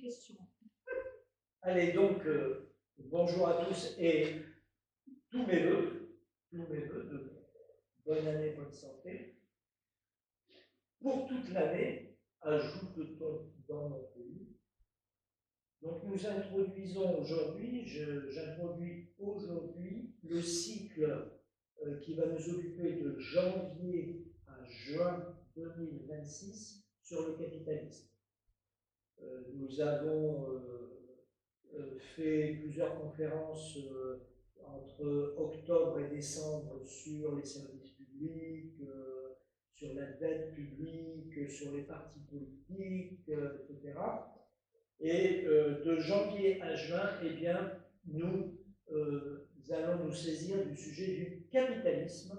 questions. Allez, donc, bonjour à tous et tous mes vœux de bonne année, bonne santé. Pour toute l'année, ajoute-t-on dans mon pays. Donc, nous introduisons aujourd'hui, j'introduis aujourd'hui le cycle qui va nous occuper de janvier à juin 2026 sur le capitalisme. Nous avons fait plusieurs conférences entre octobre et décembre sur les services publics, sur la dette publique, sur les partis politiques, etc. Et de janvier à juin, eh bien, nous allons nous saisir du sujet du capitalisme.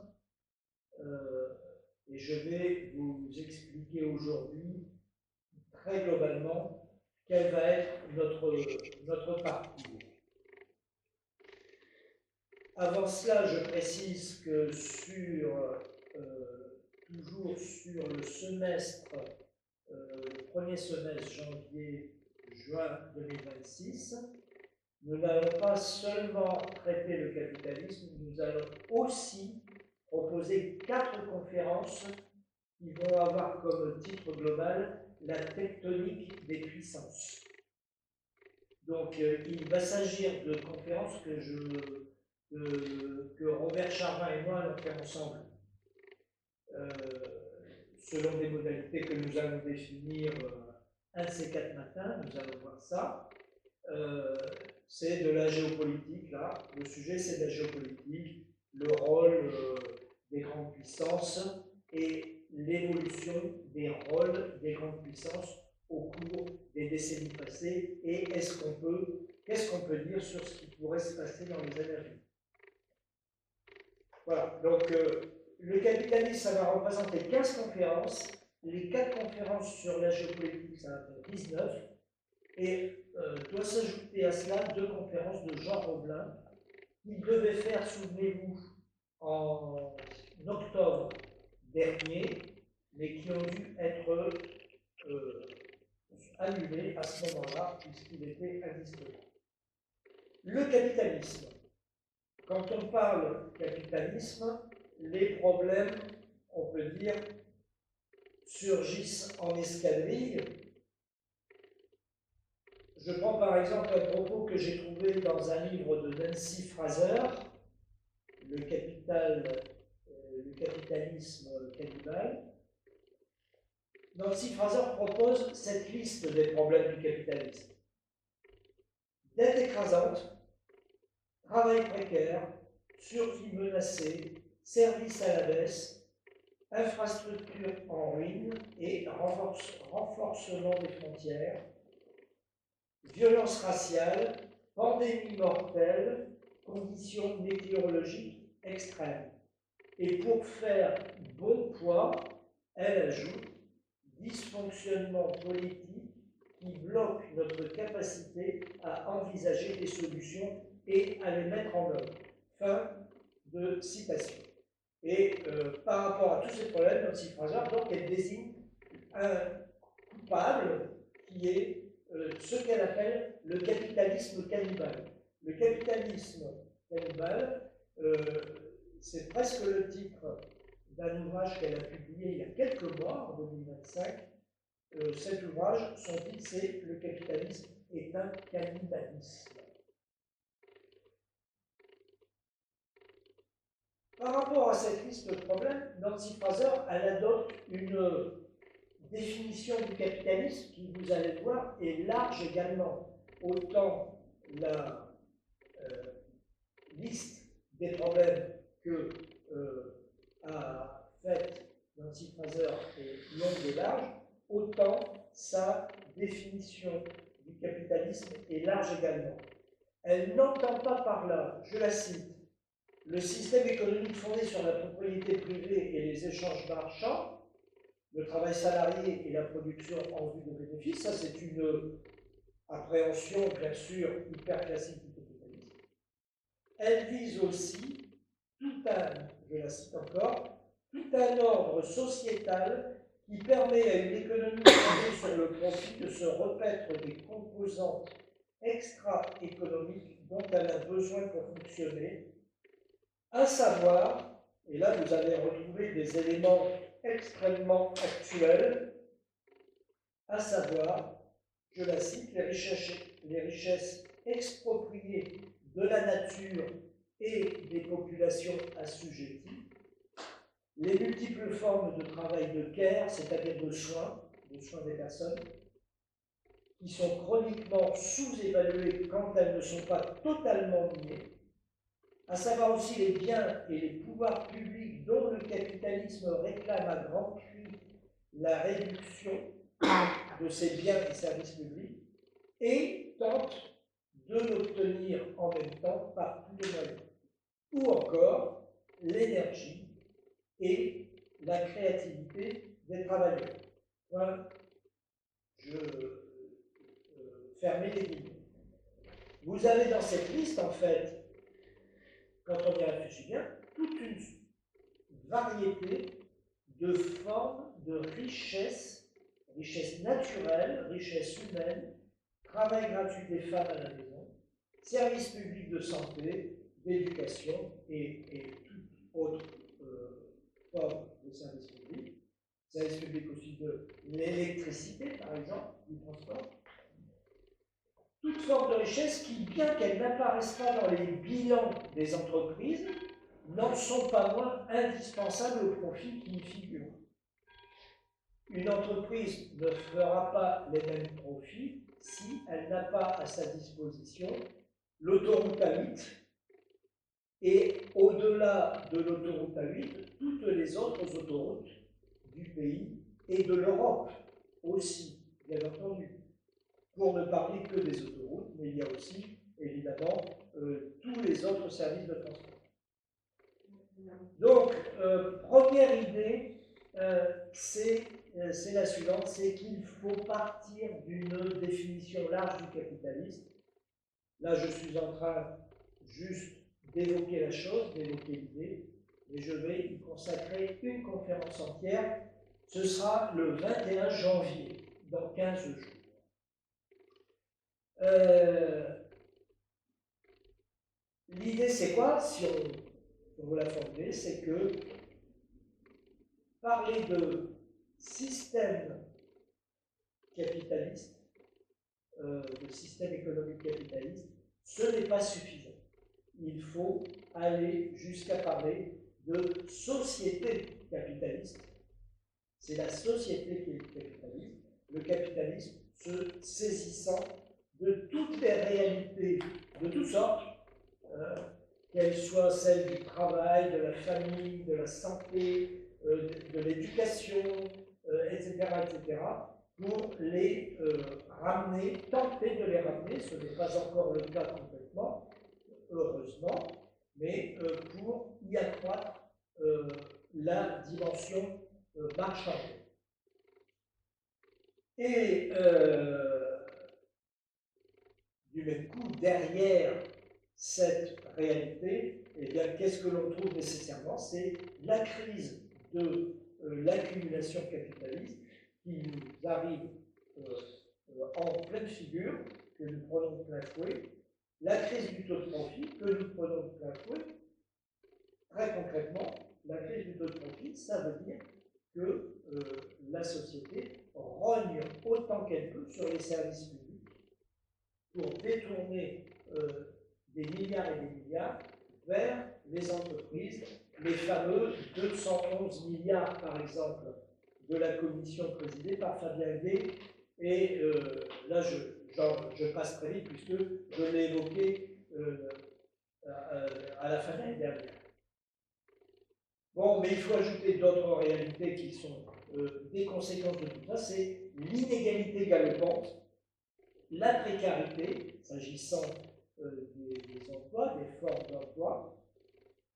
Et je vais vous expliquer aujourd'hui, très globalement, quel va être notre parcours. Avant cela, je précise que toujours sur le semestre, le premier semestre janvier-juin 2026, nous n'allons pas seulement traiter le capitalisme, nous allons aussi proposer 4 conférences qui vont avoir comme titre global la tectonique des puissances. Donc, il va s'agir de conférences que Robert Charvin et moi allons faire ensemble, selon des modalités que nous allons définir un de ces 4 matins, nous allons voir ça. C'est de la géopolitique, là. Le sujet, c'est de la géopolitique, le rôle des grandes puissances et l'évolution des rôles des grandes puissances au cours des décennies passées et qu'est-ce qu'on peut dire sur ce qui pourrait se passer dans les années à venir. Voilà, donc le capitalisme, ça va représenter 15 conférences, les 4 conférences sur la géopolitique, ça va faire 19, et doit s'ajouter à cela 2 conférences de Jean Roblin, qu'il devait faire, souvenez-vous, en octobre dernier, mais qui ont dû être annulé à ce moment-là, puisqu'il était indisponible. Le capitalisme. Quand on parle capitalisme, les problèmes, on peut dire, surgissent en escadrille. Je prends par exemple un propos que j'ai trouvé dans un livre de Nancy Fraser, Le capitalisme cannibale. Nancy Fraser propose cette liste des problèmes du capitalisme. Dette écrasante, travail précaire, survie menacée, services à la baisse, infrastructures en ruine et renforcement des frontières, violence raciale, pandémie mortelle, conditions météorologiques extrêmes. Et pour faire bon poids, elle ajoute dysfonctionnement politique qui bloque notre capacité à envisager des solutions et à les mettre en œuvre. Fin de citation. Et par rapport à tous ces problèmes, Nancy Fraser, donc, elle désigne un coupable qui est ce qu'elle appelle le capitalisme cannibale. Le capitalisme cannibale, c'est presque le titre d'un ouvrage qu'elle a publié il y a quelques mois, en 2025. Cet ouvrage, son titre, c'est « Le capitalisme est un cannibalisme ». Par rapport à cette liste de problèmes, Nancy Fraser, elle adopte une définition du capitalisme qui, vous allez le voir, est large également. Autant la liste des problèmes que a faite Nancy Fraser est longue et large, autant sa définition du capitalisme est large également. Elle n'entend pas par là, je la cite, le système économique fondé sur la propriété privée et les échanges marchands, le travail salarié et la production en vue de bénéfices. Ça, c'est une appréhension, bien sûr, hyper classique du capitalisme. Elle vise aussi tout un, je la cite encore, tout un ordre sociétal qui permet à une économie fondée sur le profit de se repaître des composantes extra-économiques dont elle a besoin pour fonctionner, à savoir, et là vous allez retrouver des éléments extrêmement actuels, à savoir, je la cite, les richesses expropriées de la nature et des populations assujetties, les multiples formes de travail de care, c'est-à-dire de soins des personnes, qui sont chroniquement sous-évaluées quand elles ne sont pas totalement niées, à savoir aussi les biens et les pouvoirs publics dont le capitalisme réclame à grands cris la réduction de ces biens et services publics, et tente de l'obtenir en même temps par tous les moyens. Ou encore l'énergie et la créativité des travailleurs. Voilà. Je fermez les guillemets. Vous avez dans cette liste, en fait, quand on y réfléchit bien, toute une variété de formes de richesse, richesse naturelle, richesse humaine, travail gratuit des femmes à la maison, services publics de santé, d'éducation et toute autre forme de services publics. Services publics aussi de l'électricité, par exemple, du transport. Toute forme de richesse qui, bien qu'elles n'apparaissent pas dans les bilans des entreprises, n'en sont pas moins indispensables au profit qui y figure. Une entreprise ne fera pas les mêmes profits si elle n'a pas à sa disposition l'autoroute A8 et au-delà de l'autoroute A8, toutes les autres autoroutes du pays et de l'Europe aussi, bien entendu. Pour ne parler que des autoroutes, mais il y a aussi, évidemment, tous les autres services de transport. Donc, première idée, c'est la suivante, c'est qu'il faut partir d'une définition large du capitalisme. Là, je suis en train juste d'évoquer la chose, d'évoquer l'idée, et je vais y consacrer une conférence entière. Ce sera le 21 janvier, dans 15 jours. L'idée, c'est quoi, si on veut la formuler, c'est que parler de système capitaliste, de système économique capitaliste, ce n'est pas suffisant. Il faut aller jusqu'à parler de société capitaliste. C'est la société qui est capitaliste, le capitalisme se saisissant de toutes les réalités, de toutes sortes, qu'elles soient celles du travail, de la famille, de la santé, de l'éducation, etc., pour les ramener, tenter de les ramener, ce n'est pas encore le cas complètement, heureusement, mais pour y accroître la dimension marchande. Et du même coup, derrière cette réalité, eh bien, qu'est-ce que l'on trouve nécessairement? C'est la crise de l'accumulation capitaliste qui nous arrive en pleine figure, que nous prenons de plein fouet, la crise du taux de profit que nous prenons de plein fouet. Très concrètement, la crise du taux de profit, ça veut dire que la société rogne autant qu'elle peut sur les services publics pour détourner des milliards et des milliards vers les entreprises, les fameux 211 milliards, par exemple, de la commission présidée par Fabien Gay. Et là, je passe très vite puisque je l'ai évoqué à la fin de l'année dernière. Bon, mais il faut ajouter d'autres réalités qui sont des conséquences de tout ça, c'est l'inégalité galopante, la précarité, s'agissant des emplois, des formes d'emploi,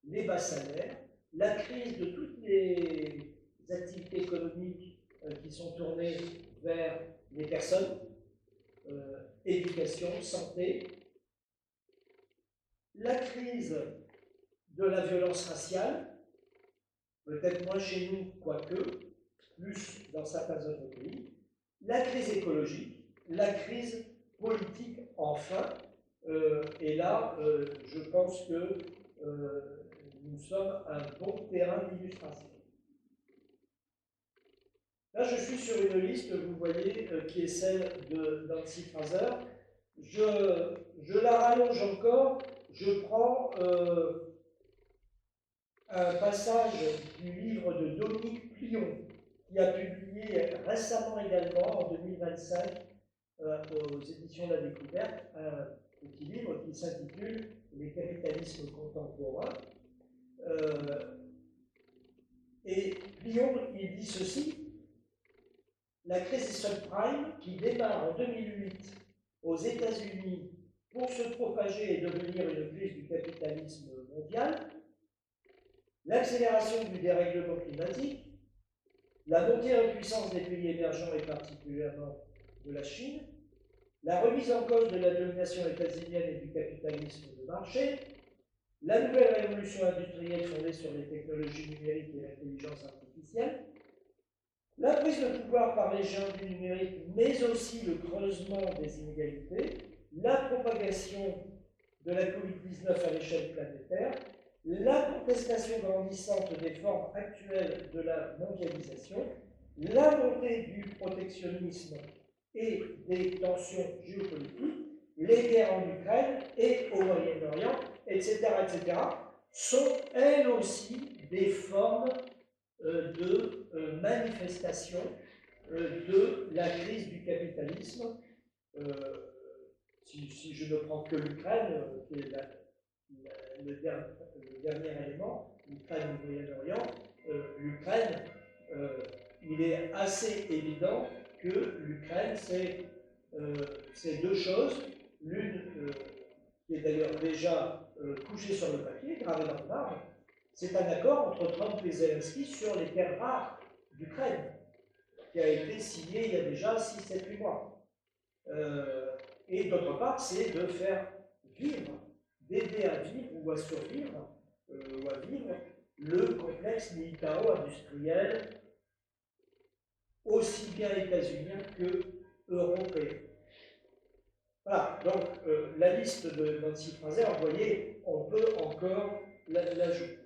les bas salaires, la crise de toutes les activités économiques qui sont tournées vers les personnes, éducation, santé, la crise de la violence raciale, peut-être moins chez nous, quoique, plus dans certains autres pays, la crise écologique, la crise politique enfin, et là, je pense que nous sommes un bon terrain d'illustration. Là, je suis sur une liste, vous voyez, qui est celle de Nancy Fraser. Je la rallonge encore, je prends un passage du livre de Dominique Plion, qui a publié récemment également, en 2025, aux éditions de la Découverte, un petit livre qui s'intitule « Les capitalismes contemporains ». Et Plion, il dit ceci: la crise des subprimes, qui démarre en 2008 aux États-Unis pour se propager et devenir une crise du capitalisme mondial, l'accélération du dérèglement climatique, la montée en puissance des pays émergents et particulièrement de la Chine, la remise en cause de la domination états-unienne et du capitalisme de marché, la nouvelle révolution industrielle fondée sur les technologies numériques et l'intelligence artificielle, la prise de pouvoir par les géants du numérique, mais aussi le creusement des inégalités, la propagation de la Covid-19 à l'échelle planétaire, la contestation grandissante des formes actuelles de la mondialisation, la montée du protectionnisme et des tensions géopolitiques, les guerres en Ukraine et au Moyen-Orient, etc., sont elles aussi des formes de manifestation de la crise du capitalisme. Si je ne prends que l'Ukraine, qui est le dernier élément, l'Ukraine du Moyen-Orient, l'Ukraine, il est assez évident que l'Ukraine, c'est deux choses. L'une, qui est d'ailleurs déjà couchée sur le papier, gravée dans le marbre, c'est un accord entre Trump et Zelensky sur les terres rares d'Ukraine, qui a été signé il y a déjà 6, 7, 8 mois. Et d'autre part, c'est de faire vivre, d'aider à vivre ou à survivre, ou à vivre, le complexe militaro-industriel, aussi bien états-unien que européen. Voilà, donc la liste de Nancy Fraser, vous voyez, on peut encore l'ajouter.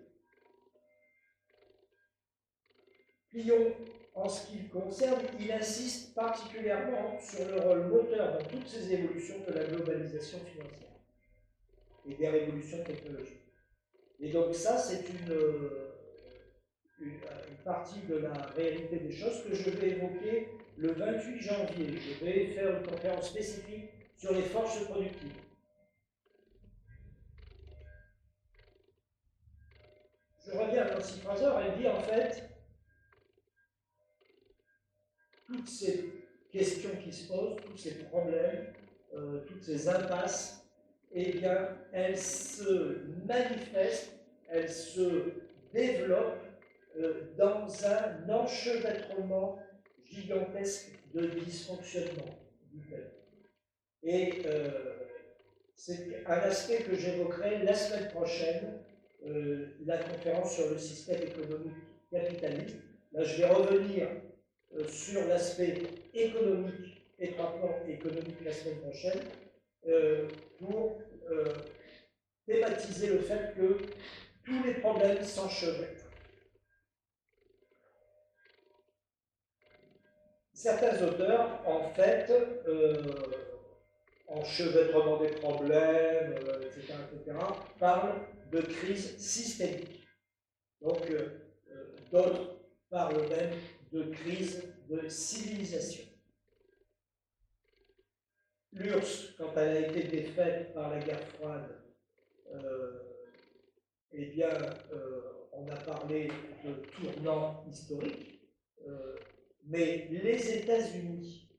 Plion, en ce qui le concerne, il insiste particulièrement sur le rôle moteur dans toutes ces évolutions de la globalisation financière et des révolutions technologiques. Et donc ça, c'est une partie de la réalité des choses que je vais évoquer le 28 janvier. Je vais faire une conférence spécifique sur les forces productives. Je reviens à Nancy Fraser, elle dit en fait, toutes ces questions qui se posent, tous ces problèmes, toutes ces impasses, eh bien, elles se manifestent, elles se développent dans un enchevêtrement gigantesque de dysfonctionnement. Et c'est un aspect que j'évoquerai la semaine prochaine, la conférence sur le système économique capitaliste. Là, je vais revenir sur l'aspect économique, étroitement économique la semaine prochaine, pour thématiser le fait que tous les problèmes s'enchevêtrent. Certains auteurs, en fait, enchevêtrement des problèmes, etc., parlent de crise systémique. Donc, d'autres parlent même de crise de civilisation. L'URSS, quand elle a été défaite par la guerre froide, eh bien, on a parlé de tournant historique, mais les États-Unis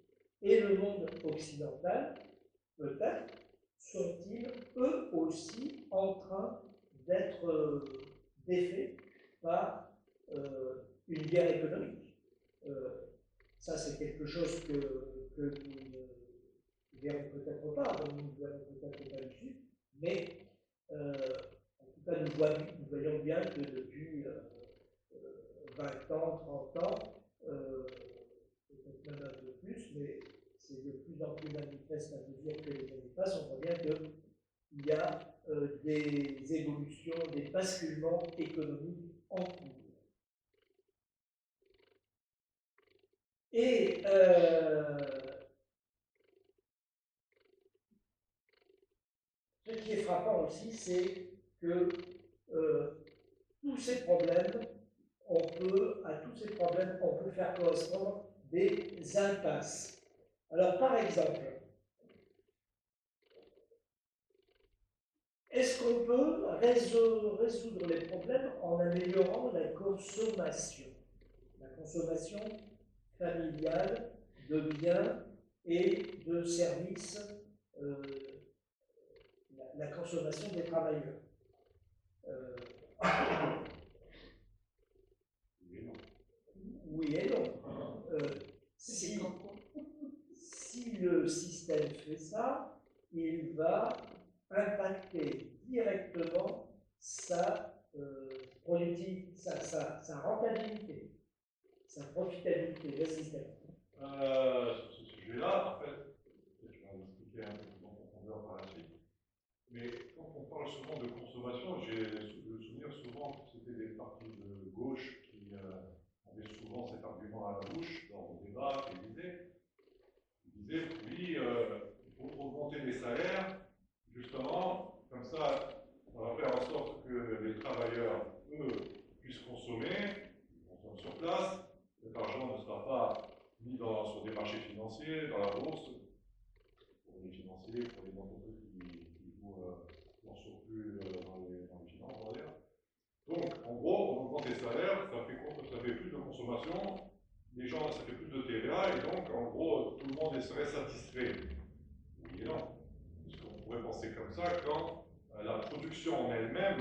et le monde occidental, peut-être, sont-ils eux aussi en train d'être défaits par une guerre économique. Ça, c'est quelque chose que nous ne verrons peut-être pas, dont nous ne verrons peut-être pas ici, mais en tout cas, nous voyons bien que depuis 20 ans, 30 ans, trimestre à mesure que les années passent, on voit bien qu'il y a des évolutions, des basculements économiques en cours. Et ce qui est frappant aussi, c'est que tous ces problèmes, à tous ces problèmes, on peut faire correspondre des impasses. Alors, par exemple, est-ce qu'on peut résoudre les problèmes en améliorant la consommation familiale de biens et de services, la consommation des travailleurs? Oui et non. Si le système fait ça, il va impacter directement sa productivité, sa rentabilité, sa profitabilité. Vas-y, Sur ce sujet-là, en fait, je vais vous expliquer un peu plus en profondeur par la suite. Mais quand on parle souvent de consommation, j'ai le souvenir souvent que c'était des partis de gauche qui avaient souvent cet argument à la bouche dans le débat et disaient oui, il faut augmenter les salaires, justement, comme ça va faire en sorte que les travailleurs, eux, puissent consommer, ils consomment sur place, cet argent ne sera pas mis sur des marchés financiers, dans la bourse, pour les financiers, pour les entreprises qui jouent en surplus dans les finances, on va dire. Donc, en gros, on augmente les salaires, ça fait plus de consommation, les gens, ça fait plus de TVA, et donc, en gros, tout le monde serait satisfait. Oui et non. Parce qu'on pourrait penser comme ça quand la production en elle-même,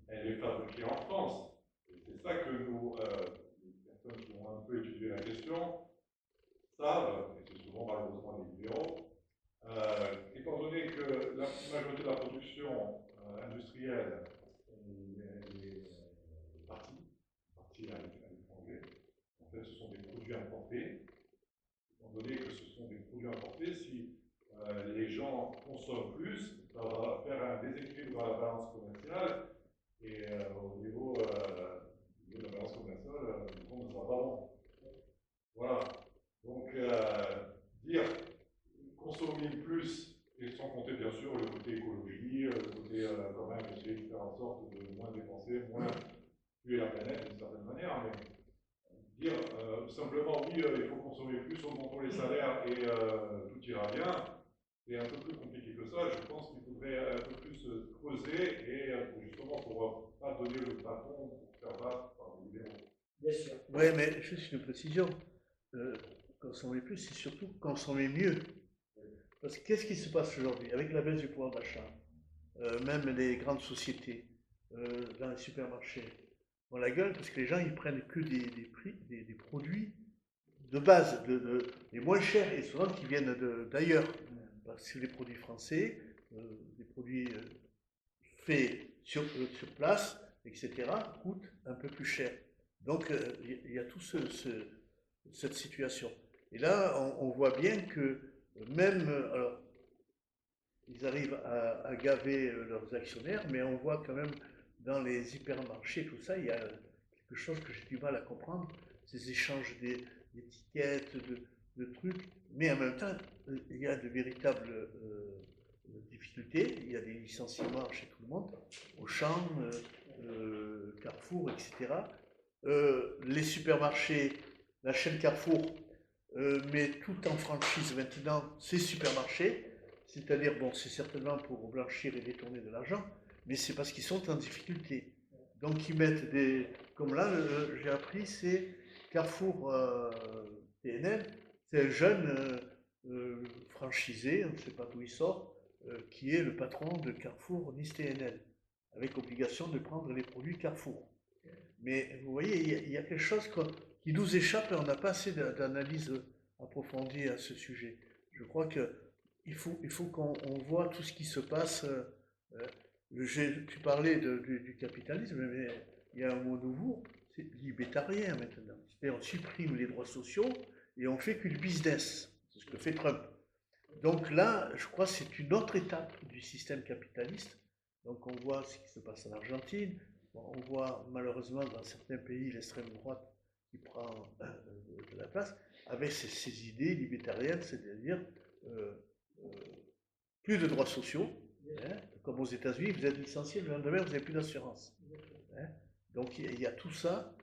elle est fabriquée en France. Et c'est ça que nous, les personnes qui ont un peu étudié la question, savent, et c'est souvent malheureusement les libéraux, étant donné que la majorité de la production industrielle est partie à l'étranger, en fait ce sont des produits importés, étant donné que ce sont des produits importés, si les gens consomment plus, ça va faire un déséquilibre dans la balance commerciale, et au niveau de la balance commerciale, le compte ne sera pas bon. Voilà. Donc, dire consommer plus, et sans compter bien sûr le côté écologie, le côté quand même essayer de faire en sorte de moins dépenser, moins tuer la planète d'une certaine manière, mais dire simplement oui, il faut consommer plus, augmentons les salaires et tout ira bien, c'est un peu plus compliqué que ça. Je pense qu'il faudrait un peu plus creuser et justement pour pas donner le patron pour faire battre par les libéraux. Bien sûr. Oui, mais juste une précision. Consommer plus, c'est surtout consommer mieux. Parce que qu'est-ce qui se passe aujourd'hui avec la baisse du pouvoir d'achat? Même les grandes sociétés, dans les supermarchés, ont la gueule parce que les gens ils prennent que des produits de base, les moins chers et souvent qui viennent d'ailleurs. Parce que les produits français, des produits faits sur place, etc., coûtent un peu plus cher. Donc il y a toute cette situation. Et là, on voit bien que même, alors, ils arrivent à gaver leurs actionnaires, mais on voit quand même dans les hypermarchés, tout ça, il y a quelque chose que j'ai du mal à comprendre, ces échanges d'étiquettes, de trucs, mais en même temps, il y a de véritables difficultés, il y a des licenciements chez tout le monde, Auchan, Carrefour, etc. Les supermarchés, la chaîne Carrefour met tout en franchise maintenant ces supermarchés, c'est-à-dire, bon, c'est certainement pour blanchir et détourner de l'argent, mais c'est parce qu'ils sont en difficulté. Donc ils mettent des... Comme là, j'ai appris, c'est Carrefour TNL, c'est un jeune franchisé, on ne sait pas d'où il sort, qui est le patron de Carrefour Nice TNL, avec obligation de prendre les produits Carrefour. Mais vous voyez, il y a quelque chose qui nous échappe et on n'a pas assez d'analyse approfondie à ce sujet. Je crois qu'il faut qu'on voit tout ce qui se passe. Tu parlais du capitalisme, mais il y a un mot nouveau, c'est libertarien maintenant. C'est-à-dire on supprime les droits sociaux et on fait que du business. C'est ce que fait Trump. Donc là, je crois que c'est une autre étape du système capitaliste. Donc on voit ce qui se passe en Argentine, on voit malheureusement dans certains pays l'extrême droite qui prend de la place, avec ces idées libertariennes, c'est-à-dire euh, euh, plus de droits sociaux, hein, comme aux États-Unis, vous êtes licencié, le lendemain vous n'avez plus d'assurance. Hein. Donc il y a tout ça,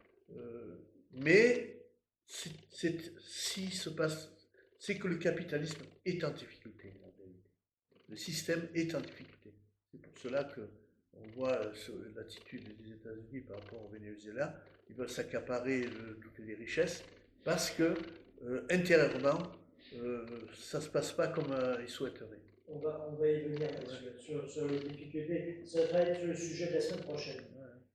mais si se passe, c'est que le capitalisme est en difficulté, en réalité. Le système est en difficulté. C'est pour cela que on voit l'attitude des États-Unis par rapport au Venezuela. Ils veulent s'accaparer toutes les richesses parce que intérieurement, ça ne se passe pas comme ils souhaiteraient. On va y venir sur les difficultés. Ça va être le sujet de la semaine prochaine.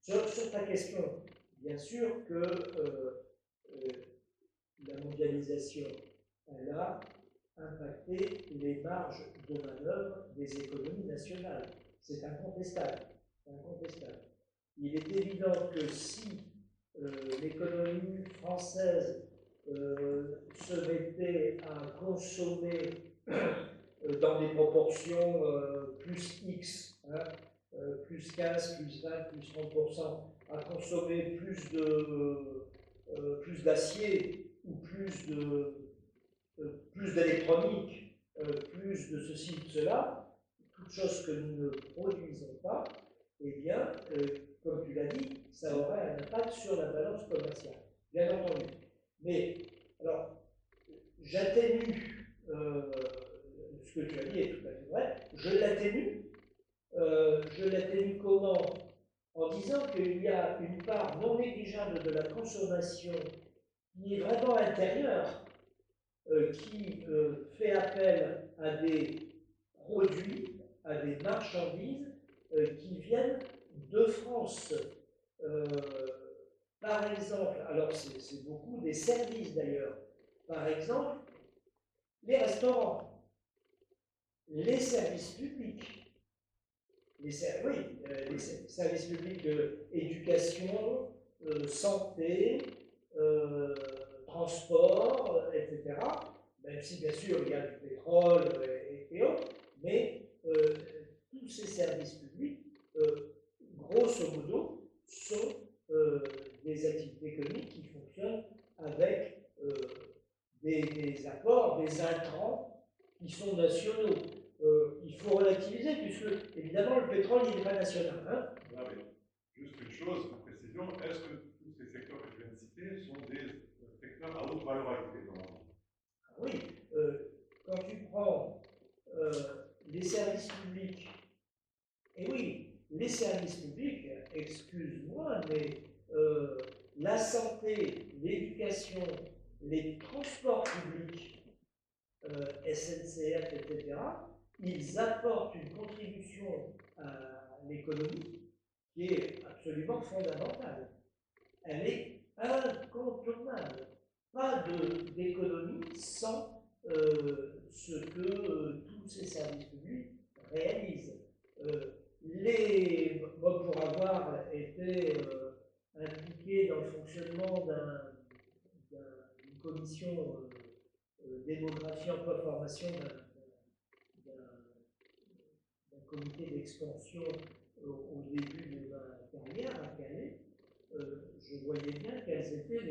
Sur ta question, bien sûr que la mondialisation, elle a impacté les marges de manœuvre des économies nationales. C'est incontestable. Il est évident que si l'économie française se mettait à consommer dans des proportions plus X, hein, plus 15, plus 20, plus 30%, à consommer plus d'acier ou plus d'électronique, plus de ceci ou de cela, toutes choses que nous ne produisons pas, eh bien, comme tu l'as dit, ça aurait un impact sur la balance commerciale, bien entendu. Mais, alors, j'atténue ce que tu as dit est tout à fait vrai, je l'atténue comment? En disant qu'il y a une part non négligeable de la consommation qui est vraiment intérieure, qui fait appel à des produits, à des marchandises qui viennent de France. Par exemple, alors c'est beaucoup des services d'ailleurs, par exemple, les restaurants, les services publics, les services publics d'éducation, santé, transport, etc. Même si bien sûr il y a du pétrole et autres, mais tous ces services publics, grosso modo, sont des activités économiques qui fonctionnent avec des apports, des intrants qui sont nationaux. Il faut relativiser, puisque évidemment le pétrole il n'est pas national. Hein. Non, mais juste une chose, une précision, est-ce que tous ces secteurs que je viens de citer sont des secteurs à haute valeur ajoutée dans le monde? Oui, quand tu prends les services publics, et oui, les services publics, excuse-moi, mais la santé, l'éducation, les transports publics, SNCF, etc., ils apportent une contribution à l'économie qui est absolument fondamentale. Elle est incontournable. Pas d'économie sans ce que tous ces services publics réalisent. Moi, pour avoir été impliqué dans le fonctionnement d'une commission démographie, emploi, formation d'un comité d'extension au début de ma carrière à Calais, je voyais bien quelles étaient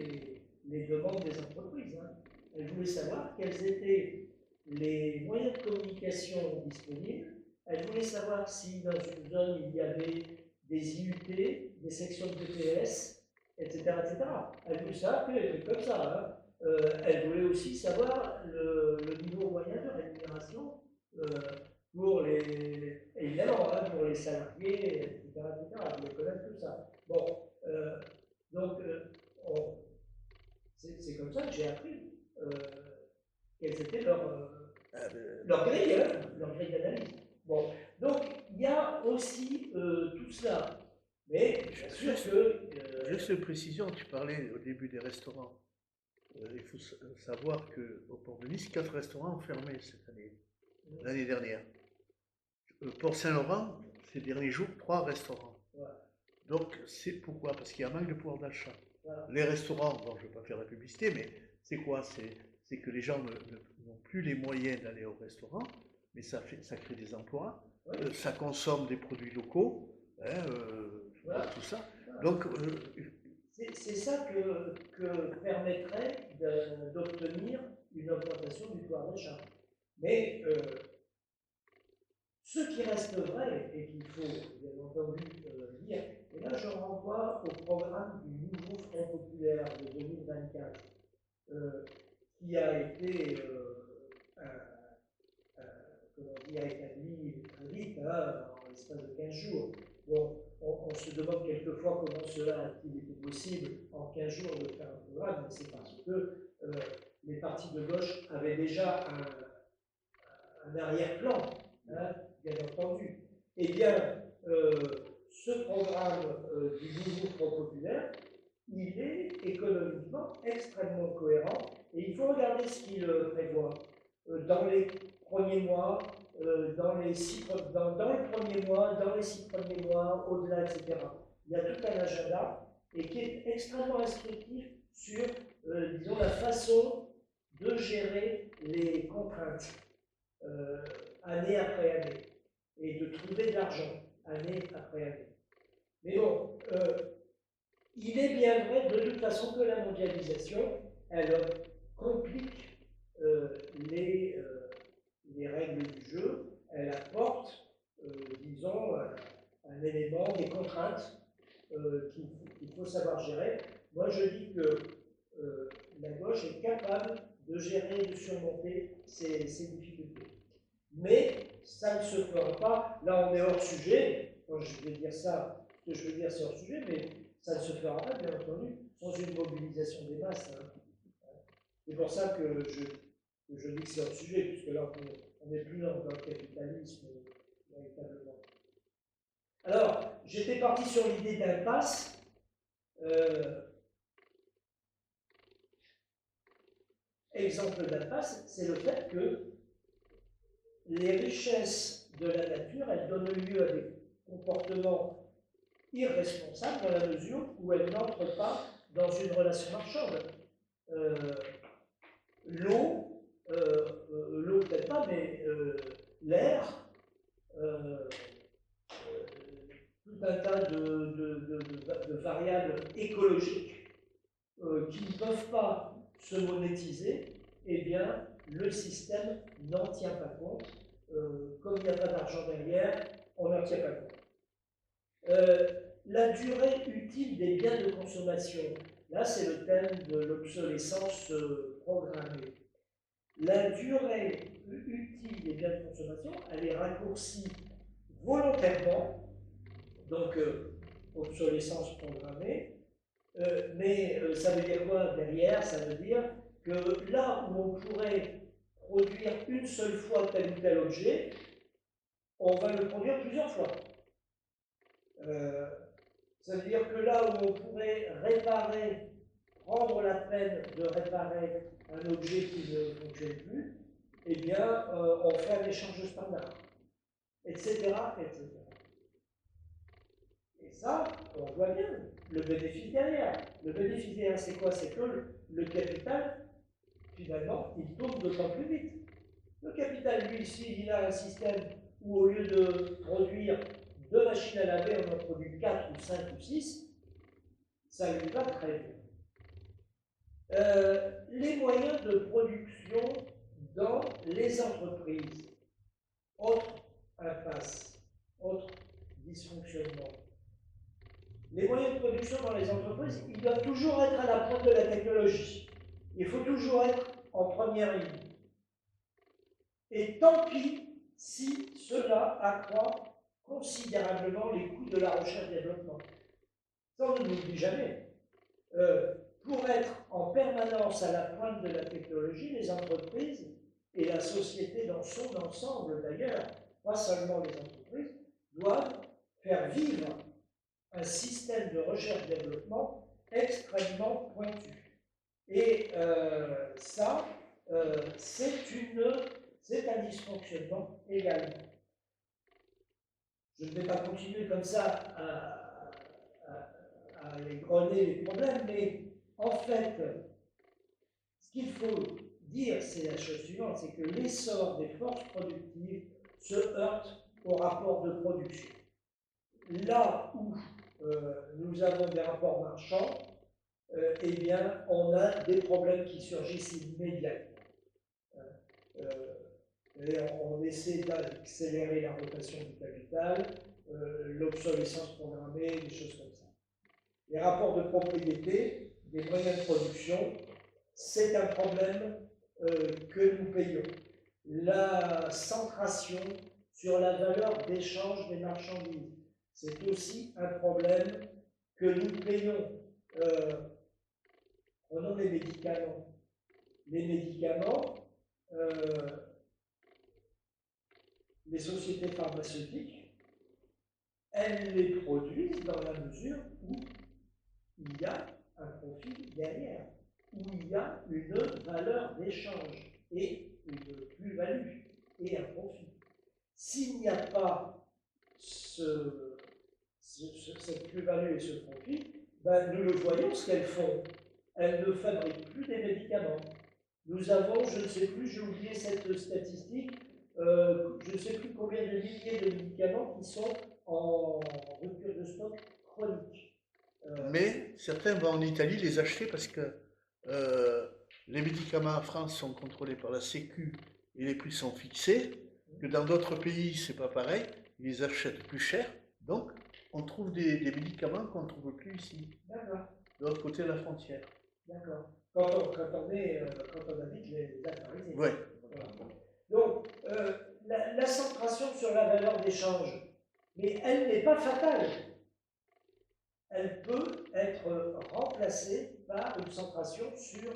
les demandes des entreprises. Hein. Elles voulaient savoir quels étaient les moyens de communication disponibles. Elles voulaient savoir si dans une zone il y avait des IUT, des sections de BTS, etc. Elles voulaient savoir que des trucs comme ça. Hein. Elle voulait aussi savoir le niveau moyen de rémunération pour évidemment, hein, pour les salariés, etc. Elle voulait connaître tout ça. Bon, donc, c'est comme ça que j'ai appris quelles étaient leurs grilles, hein, leur grille d'analyse. Bon, donc, il y a aussi tout cela. Mais bien sûr que... Juste une précision, tu parlais au début des restaurants. Il faut savoir qu'au port de Nice, 4 restaurants ont fermé cette année, l'année dernière. Port Saint-Laurent, ces derniers jours, 3 restaurants. Voilà. Donc, c'est pourquoi? Parce qu'il y a un manque de pouvoir d'achat. Voilà. Les restaurants, bon, je ne vais pas faire la publicité, mais c'est quoi? c'est que les gens n'ont plus les moyens d'aller au restaurant, mais ça crée des emplois, ça consomme des produits locaux, hein, Voilà. tout ça. Voilà. Donc, c'est ça que permettrait d'obtenir une augmentation du pouvoir d'achat. Mais ce qui reste vrai, et qu'il faut bien entendu dire, et là je renvoie au programme du nouveau Front populaire de 2024, qui a été établi très vite, hein, en l'espace de 15 jours. Bon, on se demande quelquefois comment cela a-t-il été possible en 15 jours de faire un programme, mais c'est parce que les partis de gauche avaient déjà un arrière-plan, hein, bien entendu. Eh bien, ce programme du nouveau Front populaire, il est économiquement extrêmement cohérent et il faut regarder ce qu'il prévoit. Dans les premiers mois, dans le premier mois, dans les 6 premiers mois, au-delà, etc. Il y a tout un agenda et qui est extrêmement restrictif sur, disons, la façon de gérer les contraintes année après année et de trouver de l'argent année après année. Mais bon, il est bien vrai de toute façon que la mondialisation, elle complique les règles du jeu, elle apporte, disons, un élément, des contraintes qu'il faut savoir gérer. Moi, je dis que la gauche est capable de gérer et de surmonter ces difficultés. Mais ça ne se fera pas, là on est hors sujet, quand je vais dire ça, ce que je veux dire c'est hors sujet, mais ça ne se fera pas, bien entendu, sans une mobilisation des masses. Hein. C'est pour ça que je dis que c'est hors sujet, puisque là on n'est plus dans le capitalisme véritablement. Alors, j'étais parti sur l'idée d'impasse. Exemple d'impasse, c'est le fait que les richesses de la nature, elles donnent lieu à des comportements irresponsables dans la mesure où elles n'entrent pas dans une relation marchande. L'eau peut-être pas, mais l'air, tout un tas de variables écologiques qui ne peuvent pas se monétiser, eh bien, le système n'en tient pas compte. Comme il n'y a pas d'argent derrière, on n'en tient pas compte. La durée utile des biens de consommation, là c'est le thème de l'obsolescence programmée. La durée utile des biens de consommation, elle est raccourcie volontairement, donc obsolescence programmée, mais ça veut dire quoi derrière? Ça veut dire que là où on pourrait produire une seule fois tel ou tel objet, on va le produire plusieurs fois. Ça veut dire que là où on pourrait prendre la peine de réparer un objet qui ne fonctionne plus, eh bien, on fait un échange standard, etc., etc. Et ça, on voit bien le bénéfice derrière. Le bénéfice derrière, c'est quoi? C'est que le capital, finalement, il tourne d'autant plus vite. Le capital, lui, s'il a un système où, au lieu de produire 2 machines à laver, on en produit 4 ou 5 ou 6, ça lui va très bien. Les moyens de production dans les entreprises. Autre impasse, autre dysfonctionnement. Les moyens de production dans les entreprises, ils doivent toujours être à la pointe de la technologie. Il faut toujours être en première ligne. Et tant pis si cela accroît considérablement les coûts de la recherche-développement. Ça, on ne l'oublie jamais. Pour être en permanence à la pointe de la technologie, les entreprises et la société dans son ensemble d'ailleurs, pas seulement les entreprises, doivent faire vivre un système de recherche-développement extrêmement pointu. Et ça, c'est un dysfonctionnement également. Je ne vais pas continuer comme ça à égrener les problèmes, mais en fait, ce qu'il faut dire, c'est la chose suivante, c'est que l'essor des forces productives se heurte au rapport de production. Là où nous avons des rapports marchands, eh bien, on a des problèmes qui surgissent immédiatement. Et on essaie d'accélérer la rotation du capital, l'obsolescence programmée, des choses comme ça. Les rapports de propriété des moyens de production, c'est un problème que nous payons. La centration sur la valeur d'échange des marchandises, c'est aussi un problème que nous payons. Prenons les médicaments. Les médicaments, les sociétés pharmaceutiques, elles les produisent dans la mesure où il y a un profit derrière, où il y a une valeur d'échange et une plus-value et un profit. S'il n'y a pas cette plus-value et ce profit, ben nous le voyons ce qu'elles font. Elles ne fabriquent plus des médicaments. Nous avons, je ne sais plus, j'ai oublié cette statistique, je ne sais plus combien de milliers de médicaments qui sont en rupture de stock chronique. Mais certains vont en Italie les acheter parce que les médicaments en France sont contrôlés par la Sécu et les prix sont fixés, que dans d'autres pays c'est pas pareil, ils les achètent plus cher, donc on trouve des médicaments qu'on ne trouve plus ici, de l'autre côté de la frontière. D'accord. Quand on habite les Alpes parisiennes. Oui. Voilà. Donc, la centration sur la valeur d'échange, mais elle n'est pas fatale. Elle peut être remplacée par une centration sur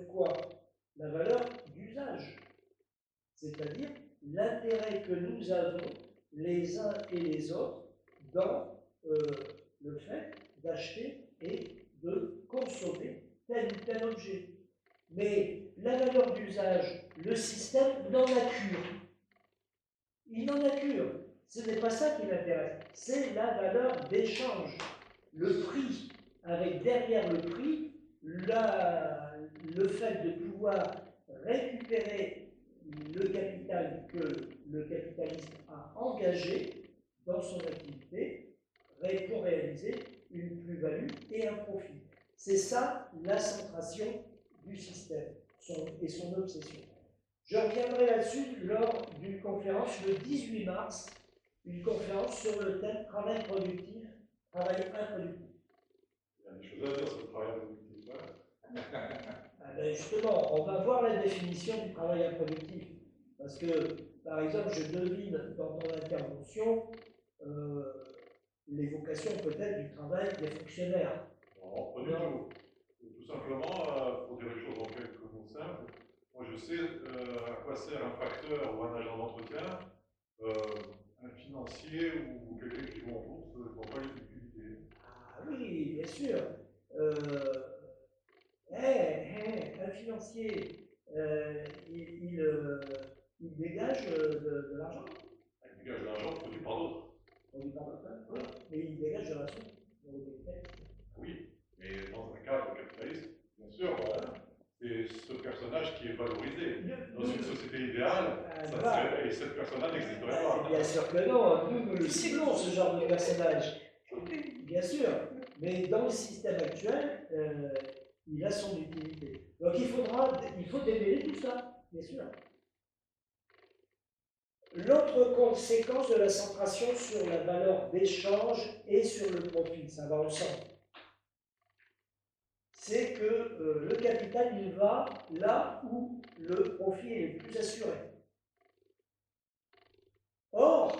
quoi? La valeur d'usage. C'est-à-dire l'intérêt que nous avons les uns et les autres dans le fait d'acheter et de consommer tel ou tel objet. Mais la valeur d'usage, le système n'en a cure. Il n'en a cure. Ce n'est pas ça qui l'intéresse. C'est la valeur d'échange. Le prix, avec derrière le prix, le fait de pouvoir récupérer le capital que le capitaliste a engagé dans son activité pour réaliser une plus-value et un profit. C'est ça la centration du système et son obsession. Je reviendrai là-dessus lors d'une conférence le 18 mars, une conférence sur le thème travail productif, travail improductif. Il y a des choses à dire sur le travail productif. Justement, on va voir la définition du travail improductif. Parce que, par exemple, je devine dans ton intervention l'évocation peut-être du travail des fonctionnaires. Non, pas du tout. Tout simplement, pour dire les choses en quelques mots simples, moi je sais à quoi sert un facteur ou un agent d'entretien, un financier ou quelqu'un qui va en bourse, je ne vois pas les difficultés. Ah oui, bien sûr. Un financier, il dégage de l'argent. Il dégage de l'argent produit par d'autres. Produit par d'autres, hein, oui. Mais il dégage de l'argent. Oui, mais dans un cadre capitaliste, bien sûr, c'est ce personnage qui est valorisé. Dans une société idéale, et cette personne-là n'existerait pas. Bien sûr que non, nous le ciblons, ce genre de personnage. Bien sûr, mais dans le système actuel, il a son utilité. Donc il faut démêler tout ça, bien sûr. L'autre conséquence de la centration sur la valeur d'échange et sur le profit, ça va ensemble, c'est que le capital, il va là où le profit est le plus assuré. Or,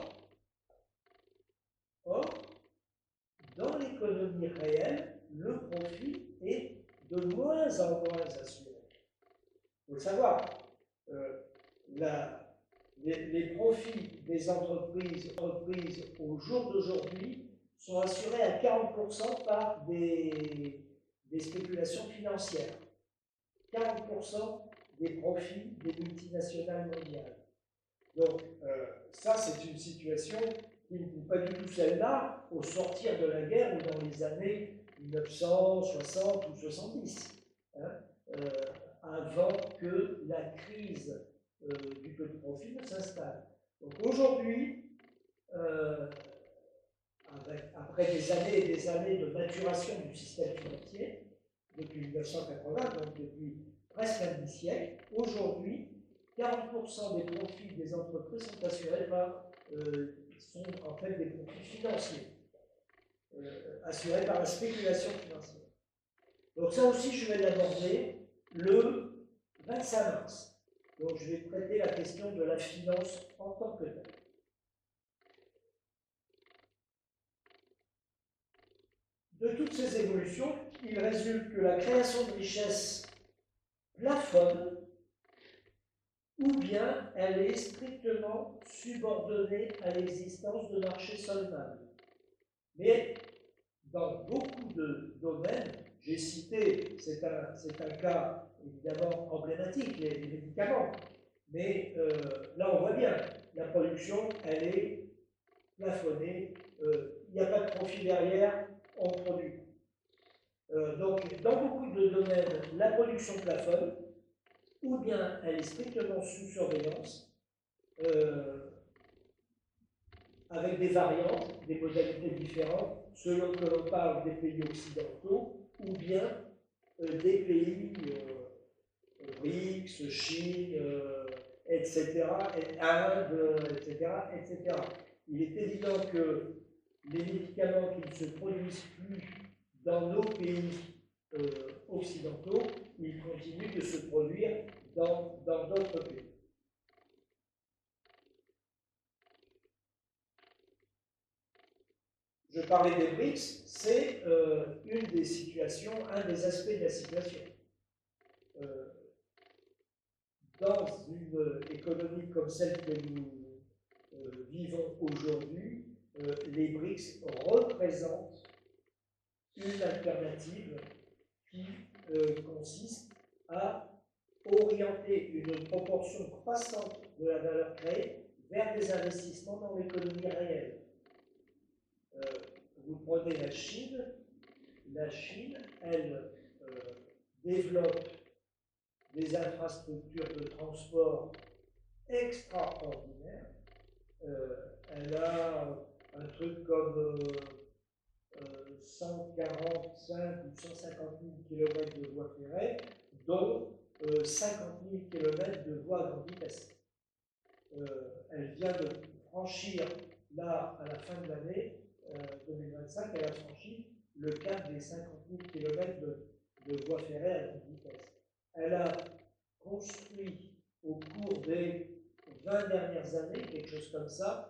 dans l'économie réelle, le profit est de moins en moins assuré. Il faut le savoir, les profits des entreprises au jour d'aujourd'hui sont assurés à 40% par des spéculations financières. 40% des profits des multinationales mondiales. Donc, ça, c'est une situation qui n'est pas du tout celle-là au sortir de la guerre ou dans les années 1960 ou 70. Hein. avant que la crise du petit profit ne s'installe. Donc aujourd'hui, après des années et des années de maturation du système financier, depuis 1980, donc depuis presque un demi-siècle, aujourd'hui, 40% des profits des entreprises sont assurés sont en fait des profits financiers, assurés par la spéculation financière. Donc ça aussi, je vais l'aborder le 25 mars. Donc je vais traiter la question de la finance en tant que telle. De toutes ces évolutions, il résulte que la création de richesse plafonne, ou bien elle est strictement subordonnée à l'existence de marchés solvables. Mais dans beaucoup de domaines, j'ai cité, c'est un cas évidemment emblématique, les médicaments, mais là on voit bien, la production, elle est plafonnée, il n'y a pas de profit derrière, on produit. Donc, dans beaucoup de domaines, la production plafonne, ou bien elle est strictement sous surveillance, avec des variantes, des modalités différentes, selon que l'on parle des pays occidentaux, ou bien des pays BRICS, Chine, etc., Inde, etc., etc. Il est évident que les médicaments qui ne se produisent plus dans nos pays occidentaux, ils continuent de se produire dans d'autres pays. Je parlais des BRICS, c'est une des situations, un des aspects de la situation. Dans une économie comme celle que nous vivons aujourd'hui, les BRICS représentent une alternative qui consiste à orienter une proportion croissante de la valeur créée vers des investissements dans l'économie réelle. Vous prenez la Chine, elle développe des infrastructures de transport extraordinaires. Elle a un truc comme 145 ou 150 000 km de voies ferrées, dont 50 000 km de voies à grande vitesse. Elle vient de franchir, là, à la fin de l'année 2025, elle a franchi le cap des 50 000 km de voies ferrées à grande vitesse. Elle a construit au cours des 20 dernières années, quelque chose comme ça,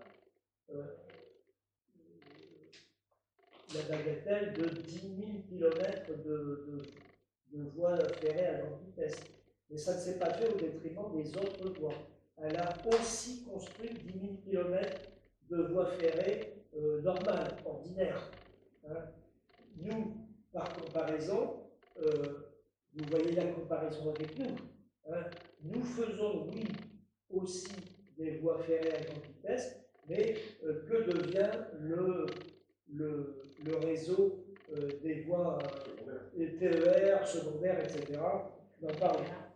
la bagatelle de 10 000 km de voies ferrées à grande vitesse. Mais ça ne s'est pas fait au détriment des autres voies. Elle a aussi construit 10 000 km de voies ferrées normales, ordinaires. Hein. Nous, par comparaison, vous voyez la comparaison avec nous. Hein. Nous faisons, oui, aussi des voies ferrées à grande vitesse, mais que devient le réseau des voies TER, secondaires, etc. Je n'en parle pas.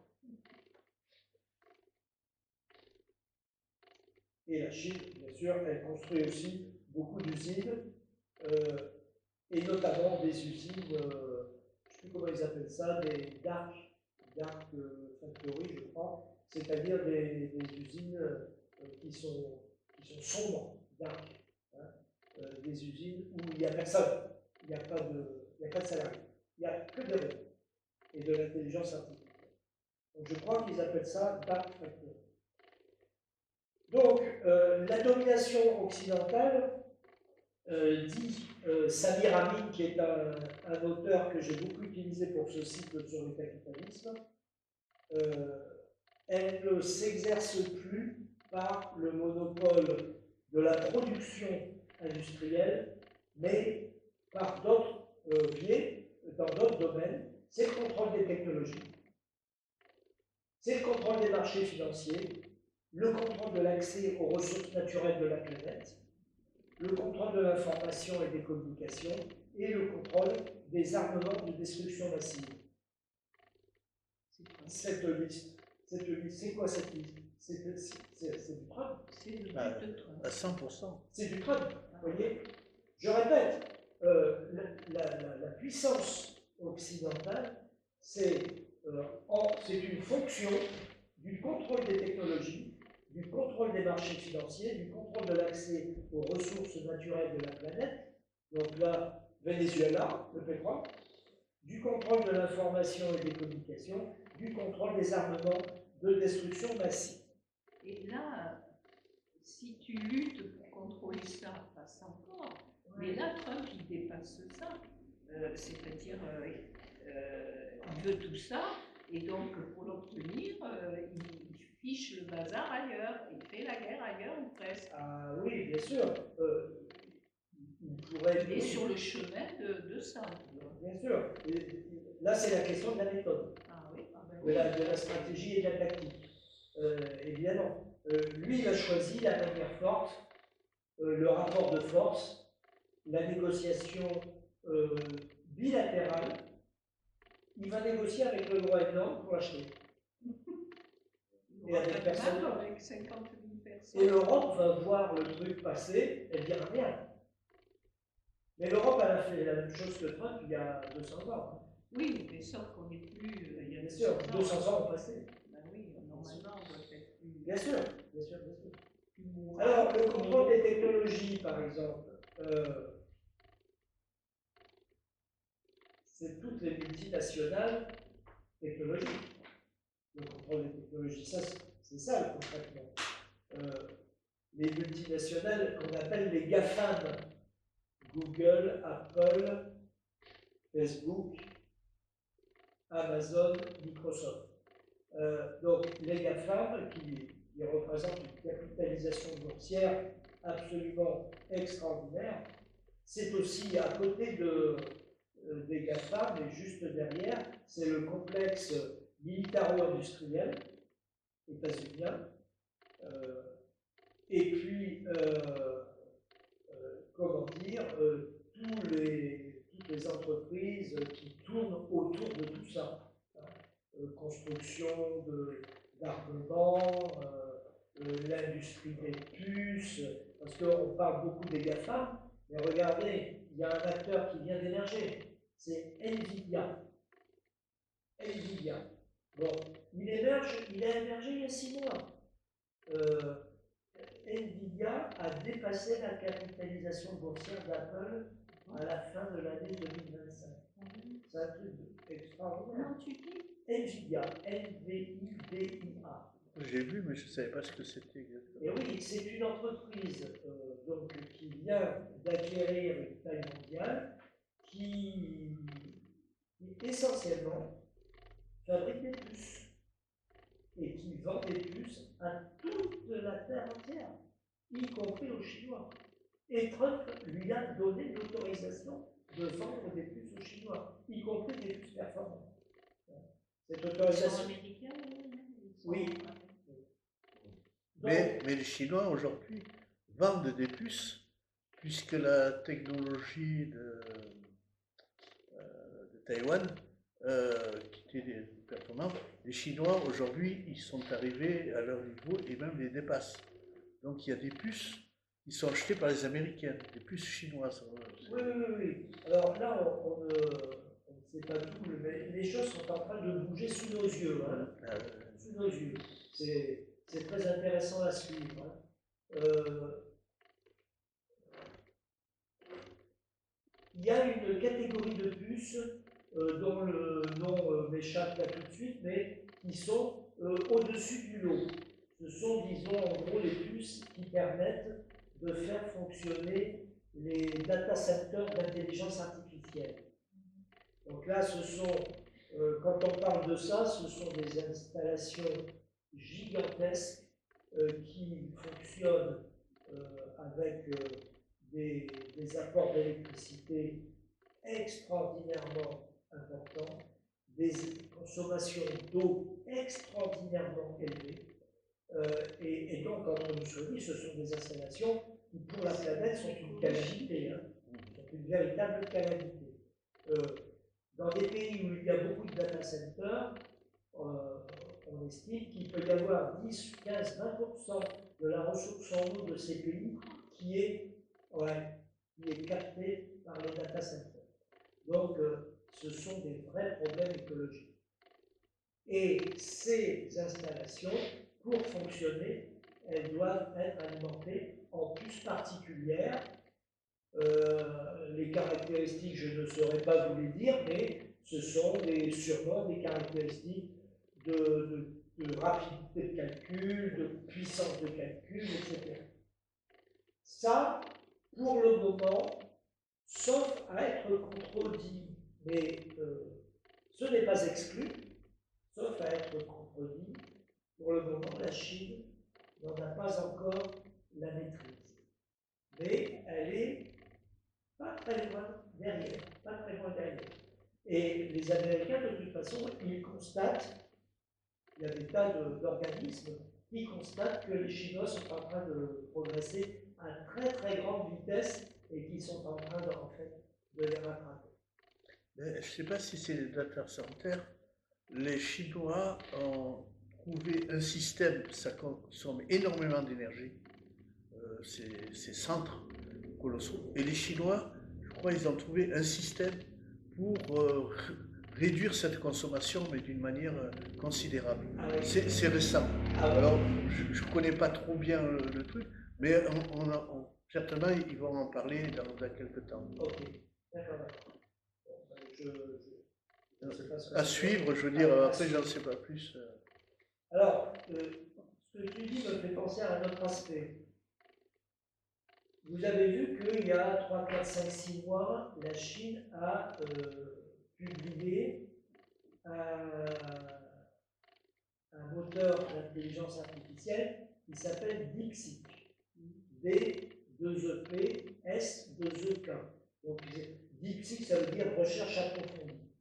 Et la Chine, bien sûr, elle construit aussi beaucoup d'usines, et notamment des usines, je ne sais plus comment ils appellent ça, des dark factory, je crois, c'est-à-dire des usines qui sont sombres, dark, hein, des usines où il n'y a personne, il n'y a pas de salariés, il n'y a que des robots et de l'intelligence artificielle. Donc je crois qu'ils appellent ça dark factory. Donc, la domination occidentale, dit Samir Amin, qui est un auteur que j'ai beaucoup utilisé pour ce cycle sur le capitalisme, elle ne s'exerce plus par le monopole de la production industrielle, mais par d'autres biais, dans d'autres domaines. C'est le contrôle des technologies, c'est le contrôle des marchés financiers, le contrôle de l'accès aux ressources naturelles de la planète, le contrôle de l'information et des communications, et le contrôle des armements de destruction massive. C'est quoi cette liste, c'est quoi cette liste? C'est du Trump. C'est le Bah, but de Trump. À 100%. C'est du Trump. Vous voyez? Je répète, la puissance occidentale, c'est une fonction du contrôle des technologies, du contrôle des marchés financiers, du contrôle de l'accès aux ressources naturelles de la planète. Donc là, Venezuela, le pétrole, du contrôle de l'information et des communications, du contrôle des armements de destruction massive. Et là, si tu luttes pour contrôler ça, passe encore. Mais là, Trump, il dépasse ça. C'est-à-dire, il veut tout ça, et donc pour l'obtenir, il fiche le bazar ailleurs, il fait la guerre ailleurs ou presque. Ah oui, bien sûr. Il pourrait. Il est sur le chemin de ça. Bien sûr. Là, c'est la question de la méthode, Ah oui, ah ben de la stratégie et de la tactique. Évidemment. Lui, il a choisi la manière forte, le rapport de force, la négociation bilatérale. Il va négocier avec le Groenland pour acheter. Et avec personne. Avec 50 000 personnes. Et l'Europe va voir le truc passer, elle dira rien. Mais l'Europe, elle a fait la même chose que Trump il y a 200 ans. Oui, mais sauf qu'on n'est plus. Il y a bien sûr, 200 ans ont passé. Ben oui, normalement, on doit être plus. Bien sûr, bien sûr, bien sûr. Alors, le contrôle des technologies, par exemple, c'est toutes les multinationales technologiques. Le contrôle des technologies, c'est ça concrètement. Les multinationales qu'on appelle les GAFAM, Google, Apple, Facebook, Amazon, Microsoft. Donc les GAFAM qui représentent une capitalisation boursière absolument extraordinaire, c'est aussi à côté des GAFAM, mais juste derrière, c'est le complexe militaro-industriel états-unien. Et puis, comment dire, toutes les entreprises qui tournent autour de tout ça. Construction d'armements, l'industrie des puces, parce qu'on parle beaucoup des GAFAM, mais regardez, il y a un acteur qui vient d'émerger, c'est NVIDIA. NVIDIA. Bon, il a émergé il y a 6 mois. NVIDIA a dépassé la capitalisation boursière d'Apple à la fin de l'année 2025. C'est un truc extraordinaire. Comment tu dis? NVIDIA, NVIDIA. J'ai vu, mais je ne savais pas ce que c'était exactement. Et oui, c'est une entreprise donc, qui vient d'acquérir une taille mondiale qui essentiellement fabrique des puces et qui vend des puces à toute la terre entière, y compris aux Chinois. Et Trump lui a donné l'autorisation de vendre des puces aux Chinois, y compris des puces performantes. Cette autorisation. Américains, oui. Mais les Chinois aujourd'hui vendent des puces, puisque la technologie de Taïwan, qui était performante, les Chinois aujourd'hui, ils sont arrivés à leur niveau et même les dépassent. Donc il y a des puces qui sont achetées par les Américains, des puces chinoises. Oui. Alors là, on ne sait pas tout, mais les choses sont en train de bouger sous nos yeux. Hein. Sous nos yeux. C'est très intéressant à suivre. Hein. Il y a une catégorie de puces dont le nom m'échappe là tout de suite, mais qui sont au-dessus du lot. Ce sont, disons, en gros, les puces qui permettent de faire fonctionner les data centers d'intelligence artificielle. Donc là, quand on parle de ça, ce sont des installations gigantesques qui fonctionnent avec des apports d'électricité extraordinairement importants, des consommations d'eau extraordinairement élevées. Et donc, entre nous soit dit, ce sont des installations qui, pour la planète, sont une calamité, hein, sont une véritable calamité. Dans des pays où il y a beaucoup de data centers, on estime qu'il peut y avoir 10, 15, 20% de la ressource en eau de ces pays qui est captée par les data centers. Donc, ce sont des vrais problèmes écologiques. Et ces installations, pour fonctionner, elles doivent être alimentées en puces particulières. Les caractéristiques, je ne saurais pas vous les dire, mais ce sont sûrement des caractéristiques de rapidité de calcul, de puissance de calcul, etc. Ça, pour le moment, sauf à être contredit, mais ce n'est pas exclu, sauf à être contredit, pour le moment, la Chine n'en a pas encore la maîtrise. Mais elle est pas très loin derrière, pas très loin derrière. Et les Américains, de toute façon, ils constatent, il y a des tas d'organismes qui constatent que les Chinois sont en train de progresser à très très grande vitesse et qui sont en train de les rattraper. Je ne sais pas si c'est les data centers. Les Chinois ont trouvé un système, ça consomme énormément d'énergie, ces centres colossaux. Et les Chinois, je crois, ils ont trouvé un système pour réduire cette consommation, mais d'une manière considérable. Ah oui. C'est récent. Ah oui. Alors, je ne connais pas trop bien le truc, mais certainement, ils vont en parler dans quelques temps. Ok, d'accord. Bon, à suivre, je veux dire, après, j'en sais pas plus. Alors, ce que tu dis me fait penser à un autre aspect. Vous avez vu qu'il y a 3, 4, 5, 6 mois, la Chine a publié un moteur d'intelligence artificielle qui s'appelle DeepSeek. D2EP S2EK. Donc, DeepSeek, ça veut dire recherche approfondie.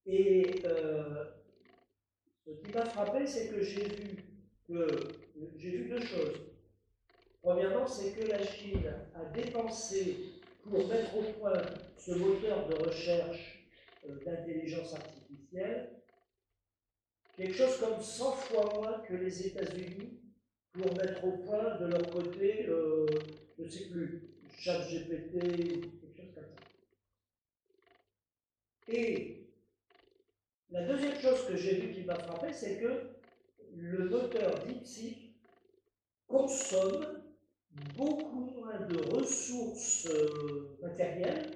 Et ce qui m'a frappé, c'est que j'ai vu deux choses. Premièrement, c'est que la Chine a dépensé pour mettre au point ce moteur de recherche d'intelligence artificielle quelque chose comme 100 fois moins que les États-Unis pour mettre au point de leur côté, je ne sais plus, ChatGPT, quelque chose comme ça. Et la deuxième chose que j'ai vue qui m'a frappé, c'est que le moteur DeepSeek consomme beaucoup moins de ressources matérielles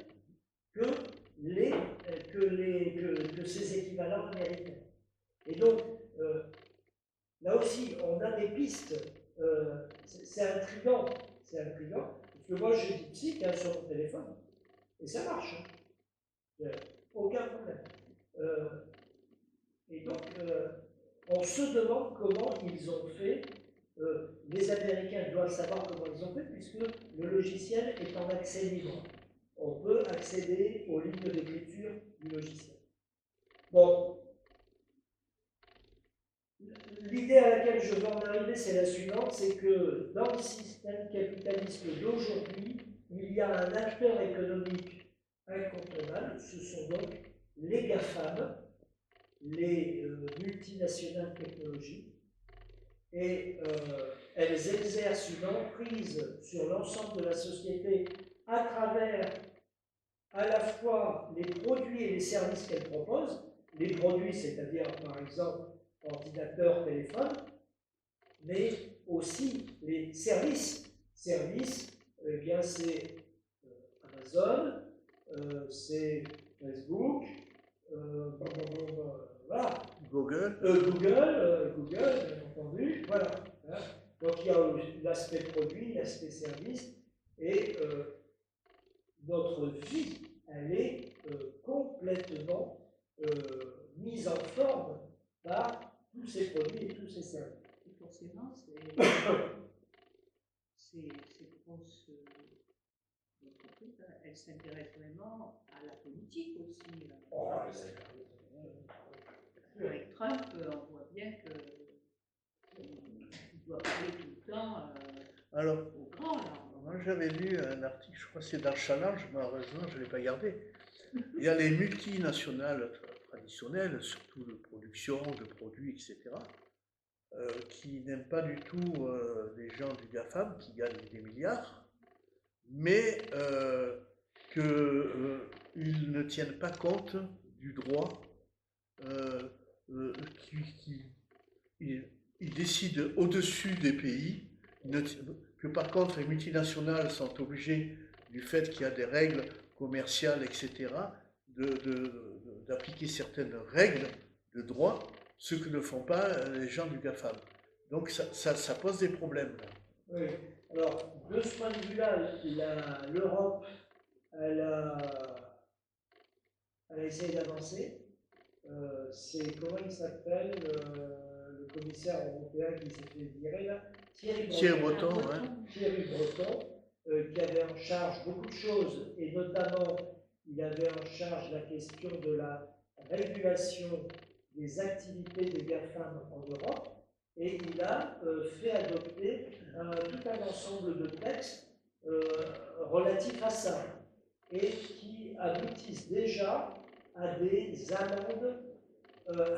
que ses équivalents américains. Et donc, là aussi, on a des pistes. C'est intriguant. Parce que moi, j'ai DeepSeek sur mon téléphone. Et ça marche. Aucun problème. Et donc, on se demande comment ils ont fait. Les Américains doivent savoir comment ils ont fait, puisque le logiciel est en accès libre. On peut accéder aux lignes d'écriture du logiciel. Bon. L'idée à laquelle je veux en arriver, c'est la suivante, c'est que dans le système capitaliste d'aujourd'hui, il y a un acteur économique incontournable, ce sont donc les GAFAM, les multinationales technologiques, et elles exercent une emprise sur l'ensemble de la société à travers à la fois les produits et les services qu'elles proposent. Les produits, c'est-à-dire par exemple ordinateur, téléphone, mais aussi les services. Services, eh bien c'est Amazon, c'est Facebook, voilà. Google, bien entendu, voilà. Hein. Donc il y a l'aspect produit, l'aspect service, et notre vie, elle est complètement mise en forme par tous ces produits et tous ces services. Et forcément, ces grosses entreprises, elles s'intéressent vraiment à la politique aussi. Oh, avec Trump, on voit bien qu'il doit parler tout le temps au grand. Moi j'avais lu un article, je crois que c'est dans Challenge, malheureusement je ne l'ai pas gardé. Il y a les multinationales traditionnels, surtout de production, de produits, etc., qui n'aiment pas du tout les gens du GAFAM qui gagnent des milliards, mais qu'ils ne tiennent pas compte du droit, ils décident au-dessus des pays, que par contre les multinationales sont obligées, du fait qu'il y a des règles commerciales, etc., d'appliquer certaines règles de droit, ce que ne font pas les gens du GAFAM. Donc ça pose des problèmes. Là. Oui. Alors, de ce point de vue-là, l'Europe, elle a essayé d'avancer. C'est, comment il s'appelle, le commissaire européen qui s'est fait virer là, Thierry Breton, ouais. Thierry Breton, qui avait en charge beaucoup de choses, et notamment, il avait en charge la question de la régulation des activités des GAFAM en Europe, et il a fait adopter tout un ensemble de textes relatifs à ça, et qui aboutissent déjà à des amendes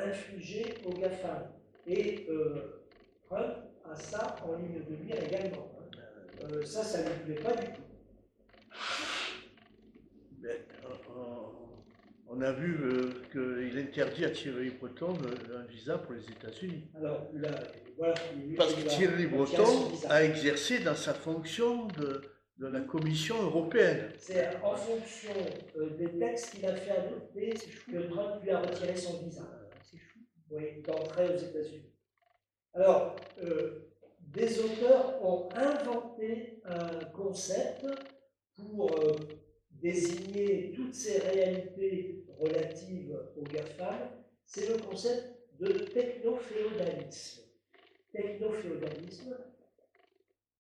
infligées aux GAFAM. Et Trump a ça en ligne de mire également. Ça ne lui plaît pas du tout. Mais, on a vu qu'il interdit à Thierry Breton un visa pour les États-Unis. Alors, voilà, parce que Thierry Breton a exercé dans sa fonction de la Commission européenne. C'est en fonction des textes qu'il a fait adopter que Trump lui a retiré son visa. Oui, d'entrée aux États-Unis. Alors, des auteurs ont inventé un concept pour désigner toutes ces réalités relatives au GAFAM. C'est le concept de technoféodalisme. Technoféodalisme,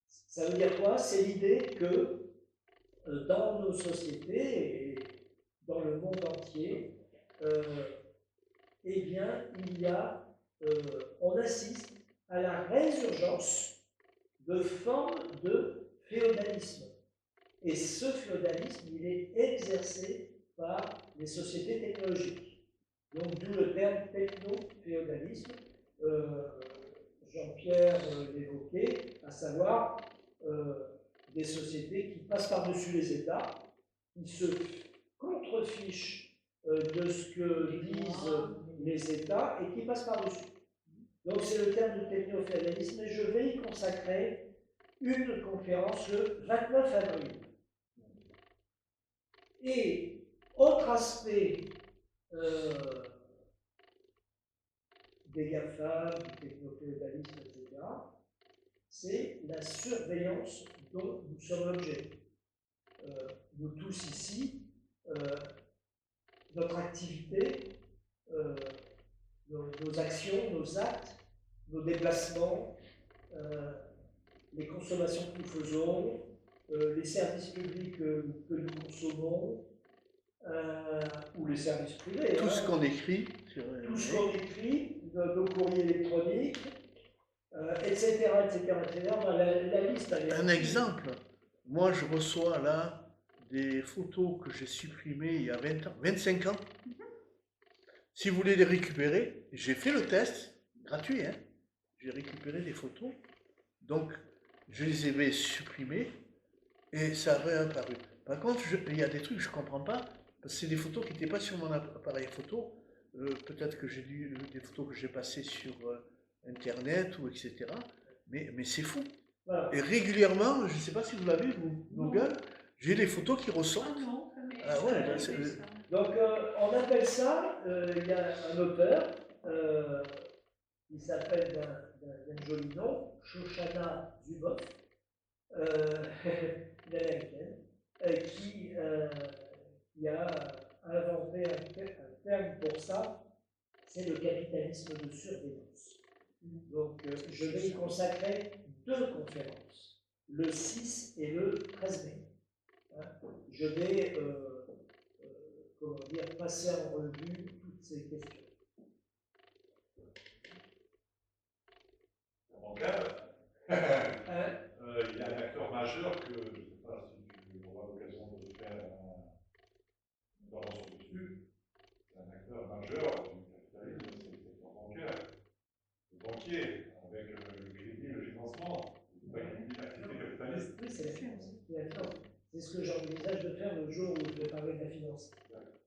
ça veut dire quoi? C'est l'idée que dans nos sociétés et dans le monde entier, eh bien, on assiste à la résurgence de formes de féodalisme. Et ce féodalisme, il est exercé par les sociétés technologiques. Donc, d'où le terme techno-féodalisme. Jean-Pierre l'évoquait, à savoir des sociétés qui passent par-dessus les États, qui se contrefichent de ce que disent les États et qui passent par-dessus. Donc c'est le terme de technoféodalisme et je vais y consacrer une conférence le 29 avril. Et autre aspect des GAFAM, du technoféodalisme, etc., c'est la surveillance dont nous sommes l'objet. Nous tous ici, notre activité, nos actions, nos actes, nos déplacements, les consommations que nous faisons, les services publics que nous consommons, ou les services privés. Tout ce qu'on écrit. Tout ce qu'on écrit, nos courriers électroniques, etc., etc., etc. La liste, elle est... Un exemple, moi je reçois là des photos que j'ai supprimées il y a 20 ans, 25 ans. Si vous voulez les récupérer, j'ai fait le test, gratuit, hein. J'ai récupéré des photos, donc je les avais supprimées et ça a réapparu. Par contre, il y a des trucs que je ne comprends pas, parce que c'est des photos qui n'étaient pas sur mon appareil photo. Peut-être que j'ai dû des photos que j'ai passées sur Internet ou etc. Mais c'est fou. Voilà. Et régulièrement, je ne sais pas si vous l'avez, vous, Google, j'ai des photos qui ressortent. Ah non, donc on appelle ça, il y a un auteur, il s'appelle d'un joli nom, Shoshana Zuboff, une américaine, qui a inventé un terme pour ça, c'est le capitalisme de surveillance. Donc je vais y consacrer 2 conférences, le 6 et le 13 mai. Je vais passer en revue toutes ces questions. En cas, il y a un acteur majeur que je ne sais pas si tu auras l'occasion de faire une intervention dessus. C'est un acteur majeur C'est ce que j'envisage de faire le jour où je vais parler de la finance.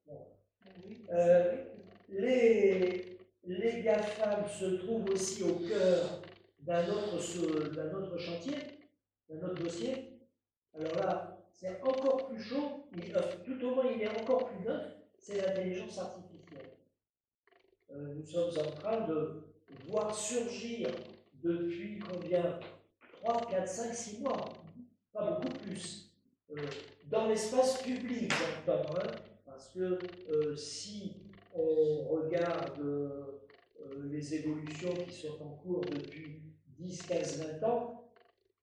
Bon. Oui, Les GAFAM se trouvent aussi au cœur d'un autre chantier, d'un autre dossier. Alors là, c'est encore plus chaud, tout au moins il est encore plus neuf, c'est l'intelligence artificielle. Nous sommes en train de voir surgir depuis combien 3, 4, 5, 6 mois, pas beaucoup plus, dans l'espace public, j'entends, hein, parce que si on regarde les évolutions qui sont en cours depuis 10, 15, 20 ans,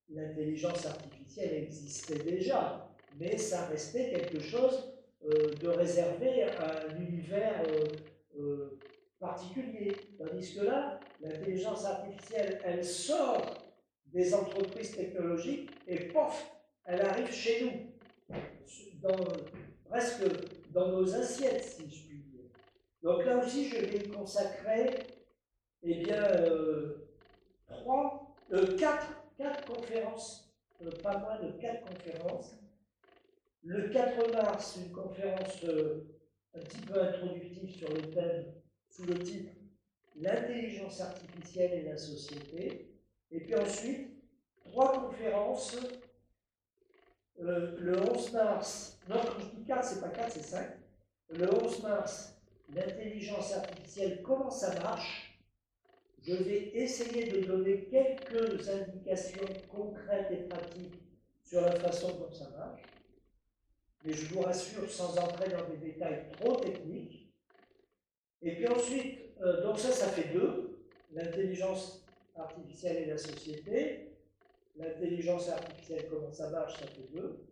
l'intelligence artificielle existait déjà, mais ça restait quelque chose de réservé à un univers particulier. Tandis que là, l'intelligence artificielle, elle sort des entreprises technologiques et pof, elle arrive chez nous, presque dans nos assiettes, si je puis dire. Donc là aussi, je vais consacrer, eh bien, 4 conférences, pas moins de 4 conférences. Le 4 mars, une conférence un petit peu introductive sur le thème, sous le titre L'intelligence artificielle et la société. Et puis ensuite, 3 conférences. Le 11 mars, non, quand je dis 4, c'est pas 4, c'est 5. Le 11 mars, l'intelligence artificielle, comment ça marche? Je vais essayer de donner quelques indications concrètes et pratiques sur la façon dont ça marche. Mais je vous rassure, sans entrer dans des détails trop techniques. Et puis ensuite, donc ça fait 2, l'intelligence artificielle et la société. L'intelligence artificielle, comment ça marche, ça fait 2.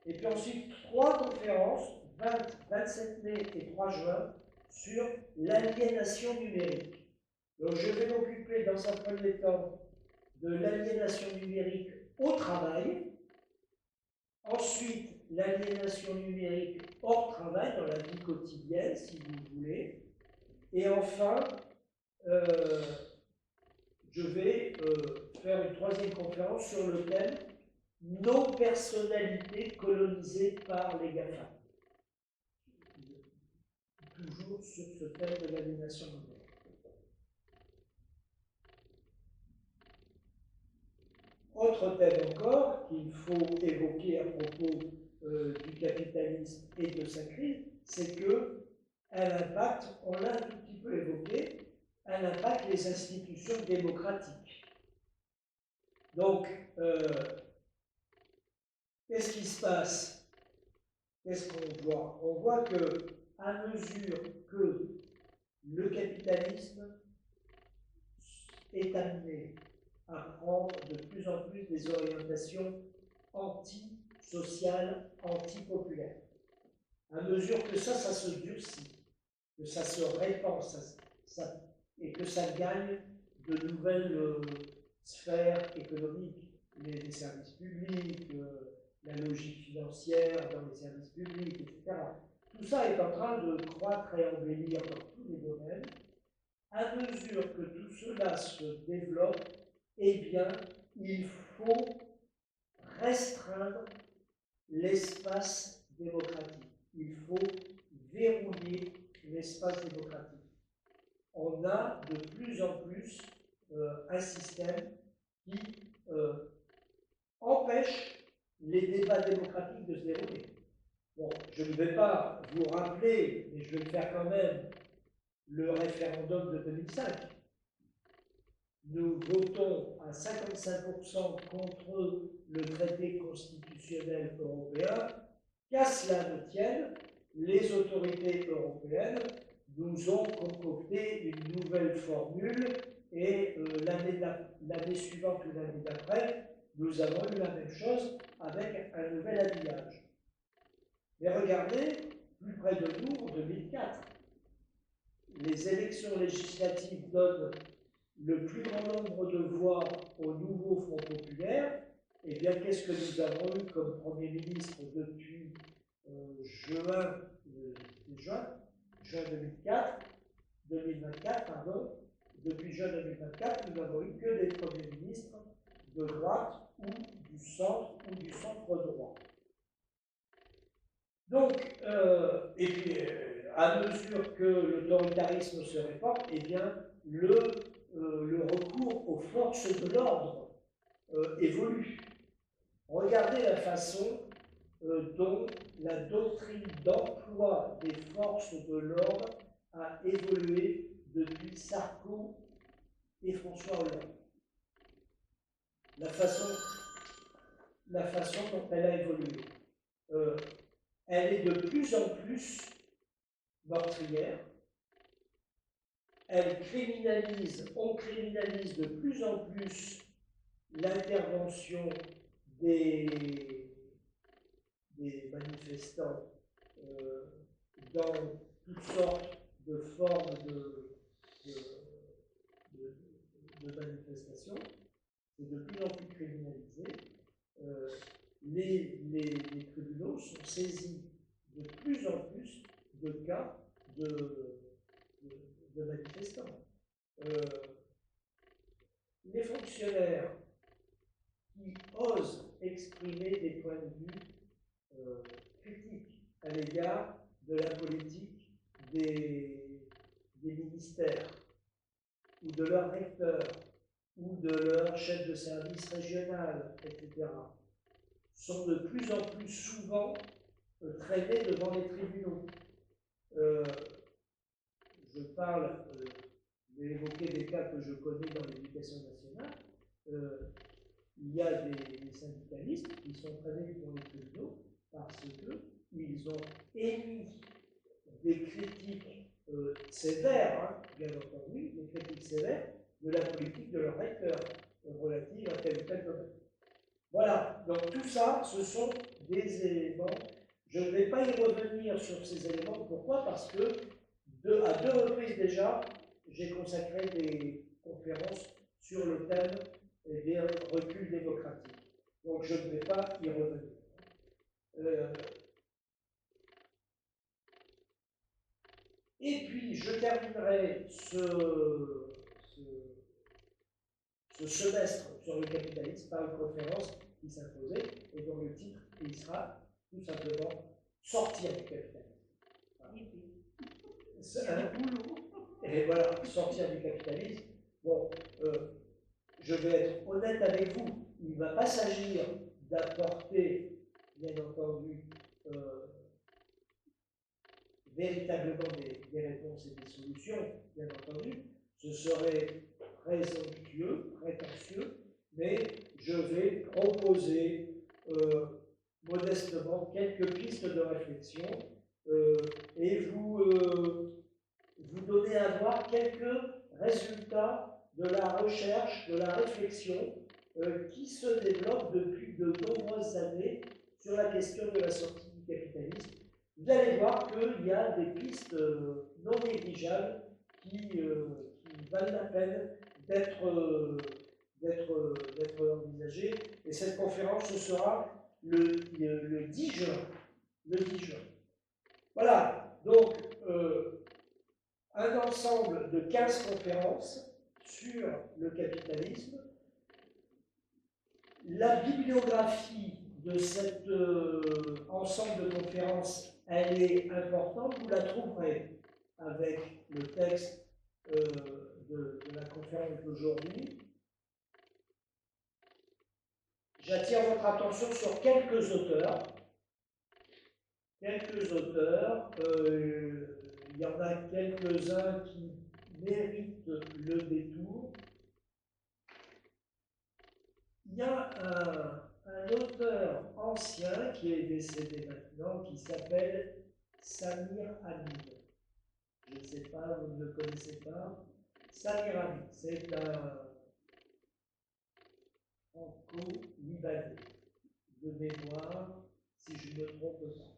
Et puis ensuite, 3 conférences, 20, 27 mai et 3 juin, sur l'aliénation numérique. Donc je vais m'occuper dans un premier temps de l'aliénation numérique au travail. Ensuite, l'aliénation numérique hors travail, dans la vie quotidienne, si vous voulez. Et enfin, je vais faire une 3e conférence sur le thème « Nos personnalités colonisées par les GAFA ». Toujours sur ce thème de l'aliénation numérique. Autre thème encore qu'il faut évoquer à propos du capitalisme et de sa crise, c'est que elle impacte, on l'a un tout petit peu évoqué, elle impacte les institutions démocratiques. Donc, qu'est-ce qui se passe? Qu'est-ce qu'on voit? On voit que, à mesure que le capitalisme est amené à prendre de plus en plus des orientations anti-sociales, anti-populaires, à mesure que ça se durcit, que ça se répand, et que ça gagne de nouvelles sphères économiques, les services publics, la logique financière dans les services publics, etc. Tout ça est en train de croître et embellir dans tous les domaines. À mesure que tout cela se développe, eh bien, il faut restreindre l'espace démocratique. Il faut verrouiller l'espace démocratique. On a de plus en plus un système qui empêche les débats démocratiques de se dérouler. Bon, je ne vais pas vous rappeler, mais je vais le faire quand même, le référendum de 2005. Nous votons à 55% contre le traité constitutionnel européen. Qu'à cela ne tienne, les autorités européennes nous ont concocté une nouvelle formule et l'année suivante ou l'année d'après, nous avons eu la même chose avec un nouvel habillage. Mais regardez, plus près de nous, en 2004, les élections législatives donnent le plus grand nombre de voix au nouveau Front populaire. Eh bien, qu'est-ce que nous avons eu comme Premier ministre depuis juin 2024, depuis juin 2024, nous n'avons eu que des premiers ministres de droite ou du centre droit. Donc, et puis, à mesure que l'autoritarisme se répand, eh bien, le recours aux forces de l'ordre évolue. Regardez la façon dont la doctrine d'emploi des forces de l'ordre a évolué depuis Sarko et François Hollande. La façon dont elle a évolué. Elle est de plus en plus meurtrière. On criminalise de plus en plus l'intervention des manifestants dans toutes sortes de formes de manifestations. C'est de plus en plus criminalisé. Les tribunaux sont saisis de plus en plus de cas de manifestants. Les fonctionnaires qui osent exprimer des points de vue critiques à l'égard de la politique des ministères ou de leur recteur ou de leur chef de service régional, etc., sont de plus en plus souvent traînés devant les tribunaux. Je parle, j'ai évoqué des cas que je connais dans l'éducation nationale. Il y a des syndicalistes qui sont traînés devant les tribunaux parce qu'ils ont émis des critiques sévères, hein, bien entendu, des critiques sévères de la politique de leur recteur relative à tel ou tel domaine. Voilà, donc tout ça, ce sont des éléments. Je ne vais pas y revenir sur ces éléments. Pourquoi? Parce que à deux reprises déjà, j'ai consacré des conférences sur le thème des reculs démocratiques. Donc je ne vais pas y revenir. Et puis je terminerai ce semestre sur le capitalisme par une conférence qui s'imposait et dont le titre il sera tout simplement Sortir du capitalisme. Voilà. Et voilà, sortir du capitalisme. Bon, je vais être honnête avec vous, il ne va pas s'agir d'apporter, bien entendu, véritablement des réponses et des solutions, bien entendu. Ce serait présomptueux, prétentieux, mais je vais proposer modestement quelques pistes de réflexion et vous donner à voir quelques résultats de la recherche, de la réflexion qui se développe depuis de nombreuses années sur la question de la sortie du capitalisme. Vous allez voir qu'il y a des pistes non négligeables qui valent la peine d'être envisagées. Et cette conférence, ce sera le 10 juin. Le 10 juin. Voilà, donc un ensemble de 15 conférences sur le capitalisme. La bibliographie de cet ensemble de conférences, elle est importante, vous la trouverez avec le texte de la conférence d'aujourd'hui. J'attire votre attention sur quelques auteurs. Il y en a quelques-uns qui méritent le détour. Il y a un auteur ancien qui est décédé maintenant, qui s'appelle Samir Hamid. Je ne sais pas, vous ne le connaissez pas. Samir Hamid, c'est un franco-libanais de mémoire, si je ne me trompe pas.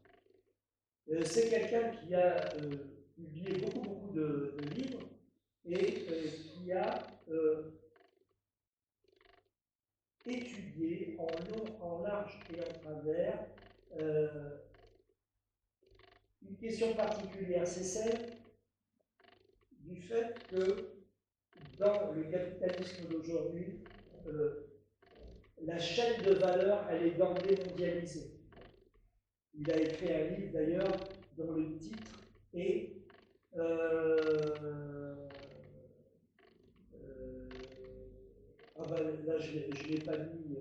C'est quelqu'un qui a publié beaucoup de livres et qui a étudié en long, en large et en travers une question particulière, c'est celle du fait que dans le capitalisme d'aujourd'hui, la chaîne de valeur, elle est d'emblée mondialisée. Il a écrit un livre d'ailleurs dont le titre est ah ben, là je ne l'ai pas mis,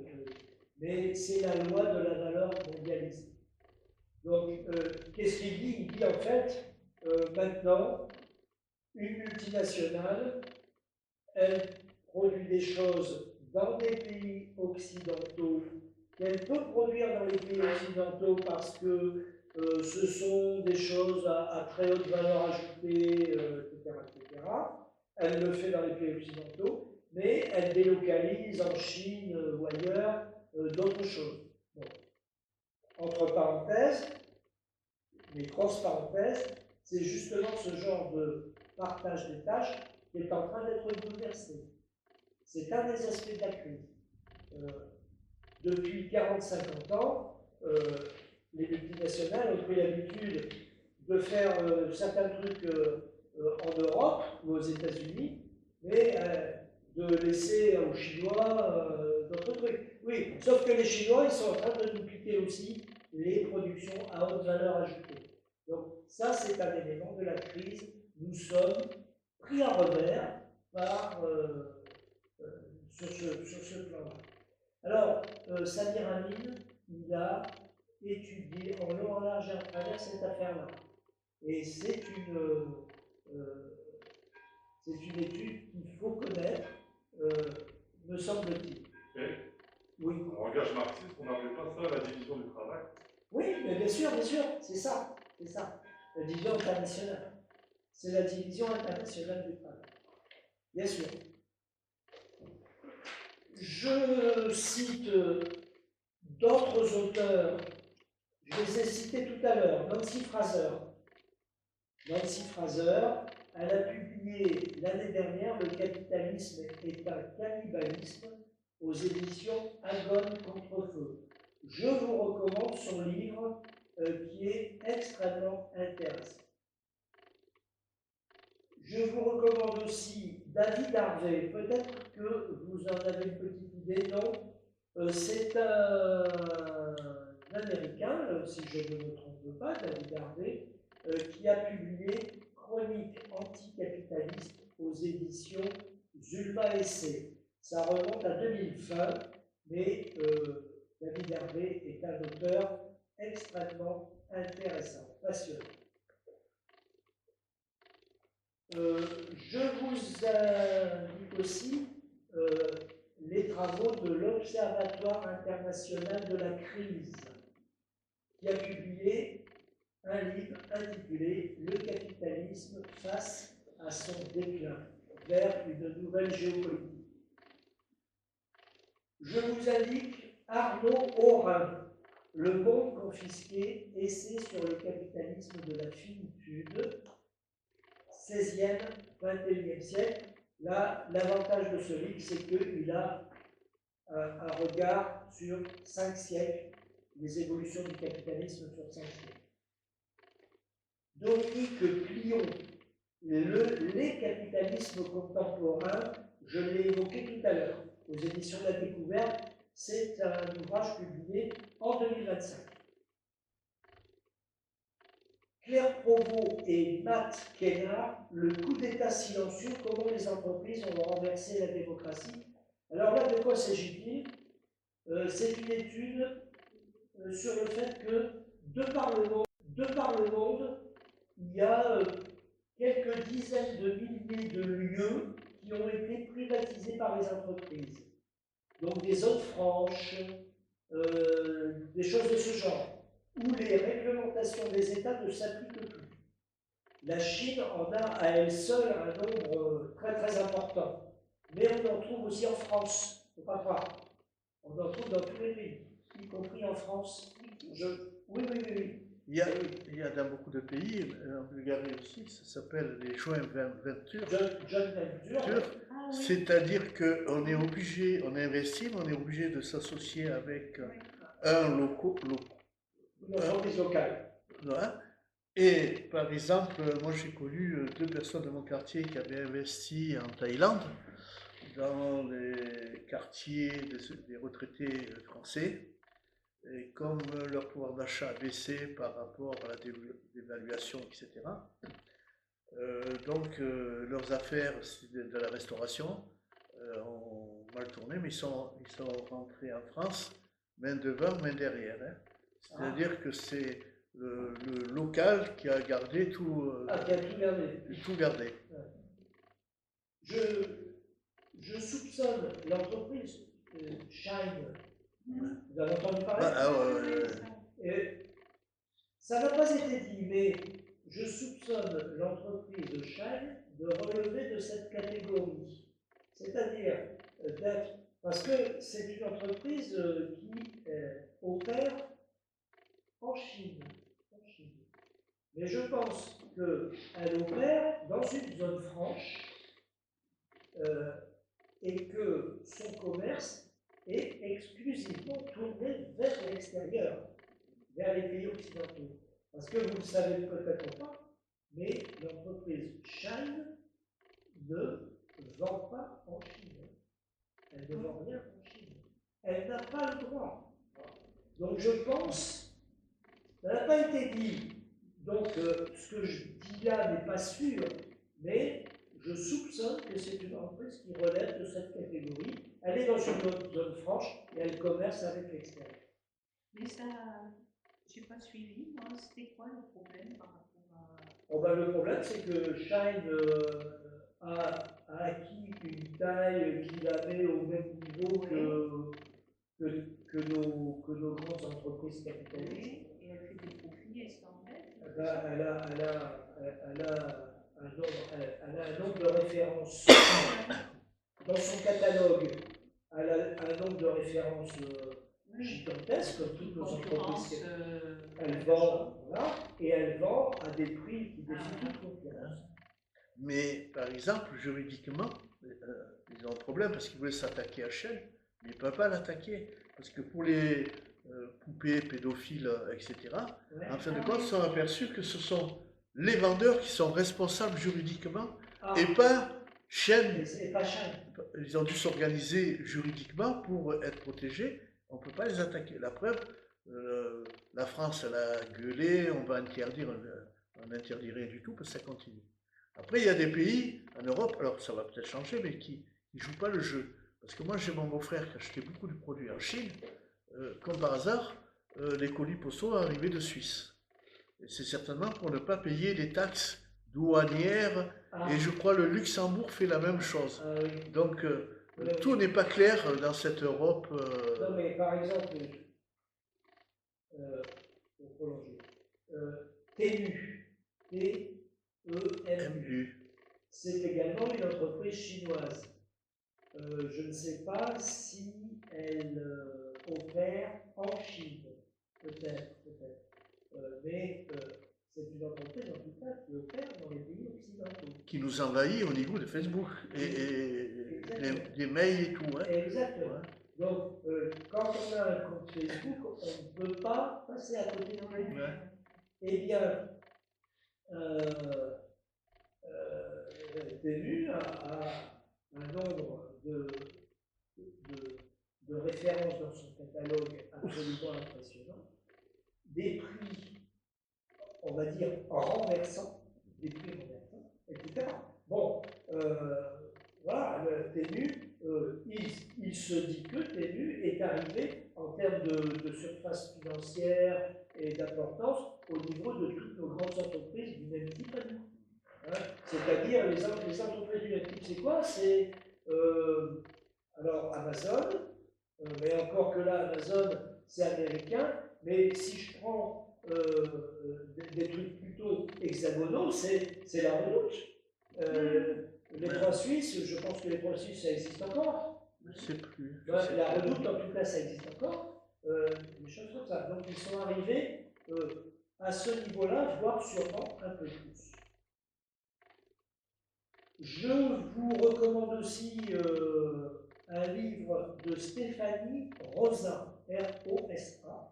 mais c'est la loi de la valeur mondialiste. Donc, qu'est-ce qu'il dit? Il dit en fait, maintenant, une multinationale, elle produit des choses dans des pays occidentaux qu'elle peut produire dans les pays occidentaux parce que ce sont des choses à très haute valeur ajoutée, etc., etc. Elle le fait dans les pays occidentaux, mais elle délocalise en Chine ou ailleurs d'autres choses. Bon. Entre parenthèses, mais grosse parenthèse, c'est justement ce genre de partage des tâches qui est en train d'être bouleversé. C'est un des aspects de la crise. Depuis 40-50 ans, les multinationales ont pris l'habitude de faire certains trucs en Europe ou aux États-Unis, mais de laisser aux Chinois d'autres trucs. Oui, sauf que les Chinois, ils sont en train de nous piquer aussi les productions à haute valeur ajoutée. Donc ça, c'est un élément de la crise. Nous sommes pris à revers sur ce plan-là. Alors, Samir Amin, il a étudié en long, en large et en travers cette affaire-là. Et c'est une étude qu'il faut connaître, me semble-t-il. Oui. En langage marxiste, on n'appelle pas ça la division du travail. Oui, mais bien sûr, c'est ça, la division internationale. C'est la division internationale du travail. Bien sûr. Je cite d'autres auteurs, je les ai cités tout à l'heure, Nancy Fraser. Nancy Fraser, elle a publié l'année dernière Le capitalisme est un cannibalisme aux éditions Agone contre feu. Je vous recommande son livre qui est extrêmement intéressant. Je vous recommande aussi David Harvey. Peut-être que vous en avez une petite idée, non? C'est un Américain, si je ne me trompe pas, David Harvey, qui a publié Chronique anticapitaliste aux éditions Zulma Essai. Ça remonte à 2020, mais David Harvey est un auteur extrêmement intéressant, passionnant. Je vous indique aussi les travaux de l'Observatoire international de la crise, qui a publié un livre intitulé Le capitalisme face à son déclin, vers une nouvelle géopolitique. Je vous indique Arnaud Aurin, Le monde confisqué, essai sur le capitalisme de la finitude, 16e, 21e siècle. Là, l'avantage de ce livre, c'est qu'il a un regard sur 5 siècles, les évolutions du capitalisme sur 5 siècles. Dominique Plion, Les capitalismes contemporains, je l'ai évoqué tout à l'heure, aux éditions de la Découverte, c'est un ouvrage publié en 2025. Claire Provost et Matt Kennard, Le coup d'État silencieux, comment les entreprises ont renversé la démocratie. Alors là, de quoi s'agit-il? C'est une étude sur le fait que, de par le monde, il y a quelques dizaines de milliers de lieux qui ont été privatisés par les entreprises. Donc des zones franches, des choses de ce genre, où les réglementations des États ne s'appliquent plus. La Chine en a à elle seule un nombre très très important, mais on en trouve aussi en France, il ne faut pas croire. On en trouve dans tous les pays, y compris en France. Oui. Il y a dans beaucoup de pays, en Bulgarie aussi, ça s'appelle les joint ventures. Joint venture. Ah oui. C'est-à-dire qu'on est obligé, on investit, mais on est obligé de s'associer avec un Une entreprise locale. Voilà. Et par exemple, moi j'ai connu 2 personnes de mon quartier qui avaient investi en Thaïlande, dans les quartiers des retraités français. et comme leur pouvoir d'achat a baissé par rapport à la dévaluation, etc., donc leurs affaires de la restauration ont mal tourné, mais ils sont rentrés en France main devant, main derrière, hein. C'est-à-dire que c'est le local qui a gardé tout, qui a tout gardé. tout gardé. Je soupçonne l'entreprise Shine. Vous avez entendu parler? Ça n'a pas été dit, mais je soupçonne l'entreprise Shine de relever de cette catégorie. C'est-à-dire d'être. Parce que c'est une entreprise qui opère en Chine. Mais je pense qu'elle opère dans une zone franche et que son commerce est exclusivement tourné vers l'extérieur, vers les pays occidentaux. Parce que vous ne le savez peut-être pas, mais l'entreprise Shine ne vend pas en Chine. Elle ne vend rien en Chine. Elle n'a pas le droit. Donc je pense, ça n'a pas été dit, donc ce que je dis là n'est pas sûr, mais je soupçonne que c'est une entreprise qui relève de cette catégorie. Elle est dans une zone franche et elle commerce avec l'extérieur. Mais ça, je n'ai pas suivi, moi, c'était quoi le problème par rapport à... Oh ben, le problème, c'est que Shine a acquis une taille qu'il avait au même niveau que nos grandes entreprises capitalistes. Et elle fait des profits extraordinaires. Elle a un nombre de références dans son catalogue. Elle a un nombre de références gigantesques, comme toutes nos entreprises. Elle vend, voilà, et elle vend à des prix qui défient toute concurrence. Mais par exemple, juridiquement, ils ont un problème parce qu'ils voulaient s'attaquer à Shell, mais ils ne peuvent pas l'attaquer. Parce que pour les poupées pédophiles, etc., en fin de compte, ils sont aperçus que ce sont les vendeurs qui sont responsables juridiquement et pas Shell. Ils ont dû s'organiser juridiquement pour être protégés. On ne peut pas les attaquer. La preuve, la France, elle a gueulé, on va interdire, on n'interdirait du tout parce que ça continue. Après, il y a des pays en Europe, alors ça va peut-être changer, mais qui ne jouent pas le jeu. Parce que moi, j'ai mon beau-frère qui achetait beaucoup de produits en Chine. Comme par hasard, les colis postaux arrivaient de Suisse. Et c'est certainement pour ne pas payer les taxes douanières. Et je crois le Luxembourg fait la même chose. Donc, tout n'est pas clair dans cette Europe. Non, mais par exemple, pour prolonger, TEMU, T-E-M-U, c'est également une entreprise chinoise. Je ne sais pas si elle opère en Chine, peut-être. Mais c'est une entreprise en tout cas qui opère dans les pays occidentaux. Qui nous envahit au niveau de Facebook et des mails et tout. Hein. Exactement. Ouais. Donc, quand on a un compte Facebook, on ne peut pas passer à côté d'un mail. Ouais. Eh bien, TEMU a un nombre de références dans son catalogue absolument impressionnant, des prix, on va dire, renversants, etc. Bon, voilà, le TEMU, il se dit que TEMU est arrivé en termes de surface financière et d'importance au niveau de toutes nos grandes entreprises du même type à nous. Hein, c'est-à-dire les entreprises du même type, c'est quoi? C'est alors Amazon, mais encore que là, Amazon, c'est américain, mais si je prends des trucs plutôt hexagonaux, c'est la Redoute. Les trois Suisses, je pense que les trois Suisses, ça existe encore. Je ne sais plus. La Redoute, en tout cas, ça existe encore. Des choses comme ça. Donc, ils sont arrivés à ce niveau-là, voire sûrement un peu plus. Je vous recommande aussi un livre de Stéphanie Rosa, R-O-S-A,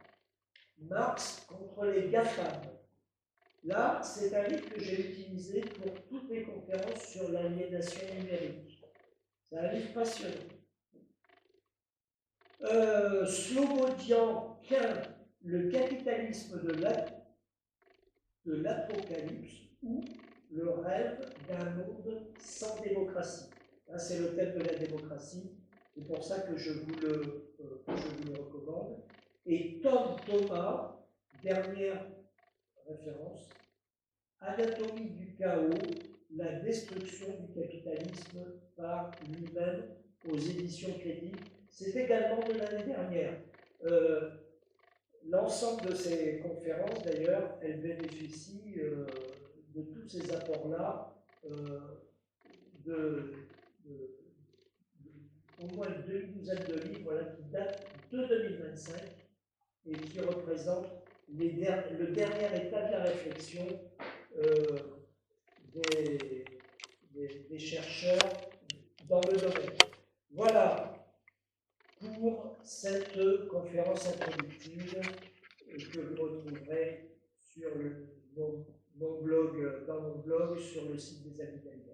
Marx contre les GAFAM. Là, c'est un livre que j'ai utilisé pour toutes mes conférences sur l'aliénation numérique. C'est un livre passionnant. Slobodian, qu'un, le capitalisme de l'apocalypse ou le rêve d'un monde sans démocratie. Hein, c'est le thème de la démocratie, c'est pour ça que je vous le recommande. Et Tom Thomas, dernière référence, Anatomie du chaos, la destruction du capitalisme par lui-même aux éditions critiques. C'est également de l'année dernière. L'ensemble de ces conférences, d'ailleurs, elles bénéficient de tous ces apports-là, au moins une demi-douzaine de livres voilà, qui datent de 2025 et qui représentent le dernier état de la réflexion des chercheurs dans le domaine. Voilà pour cette conférence introductive que vous retrouverez sur mon blog, dans mon blog sur le site des Amis d'Albert.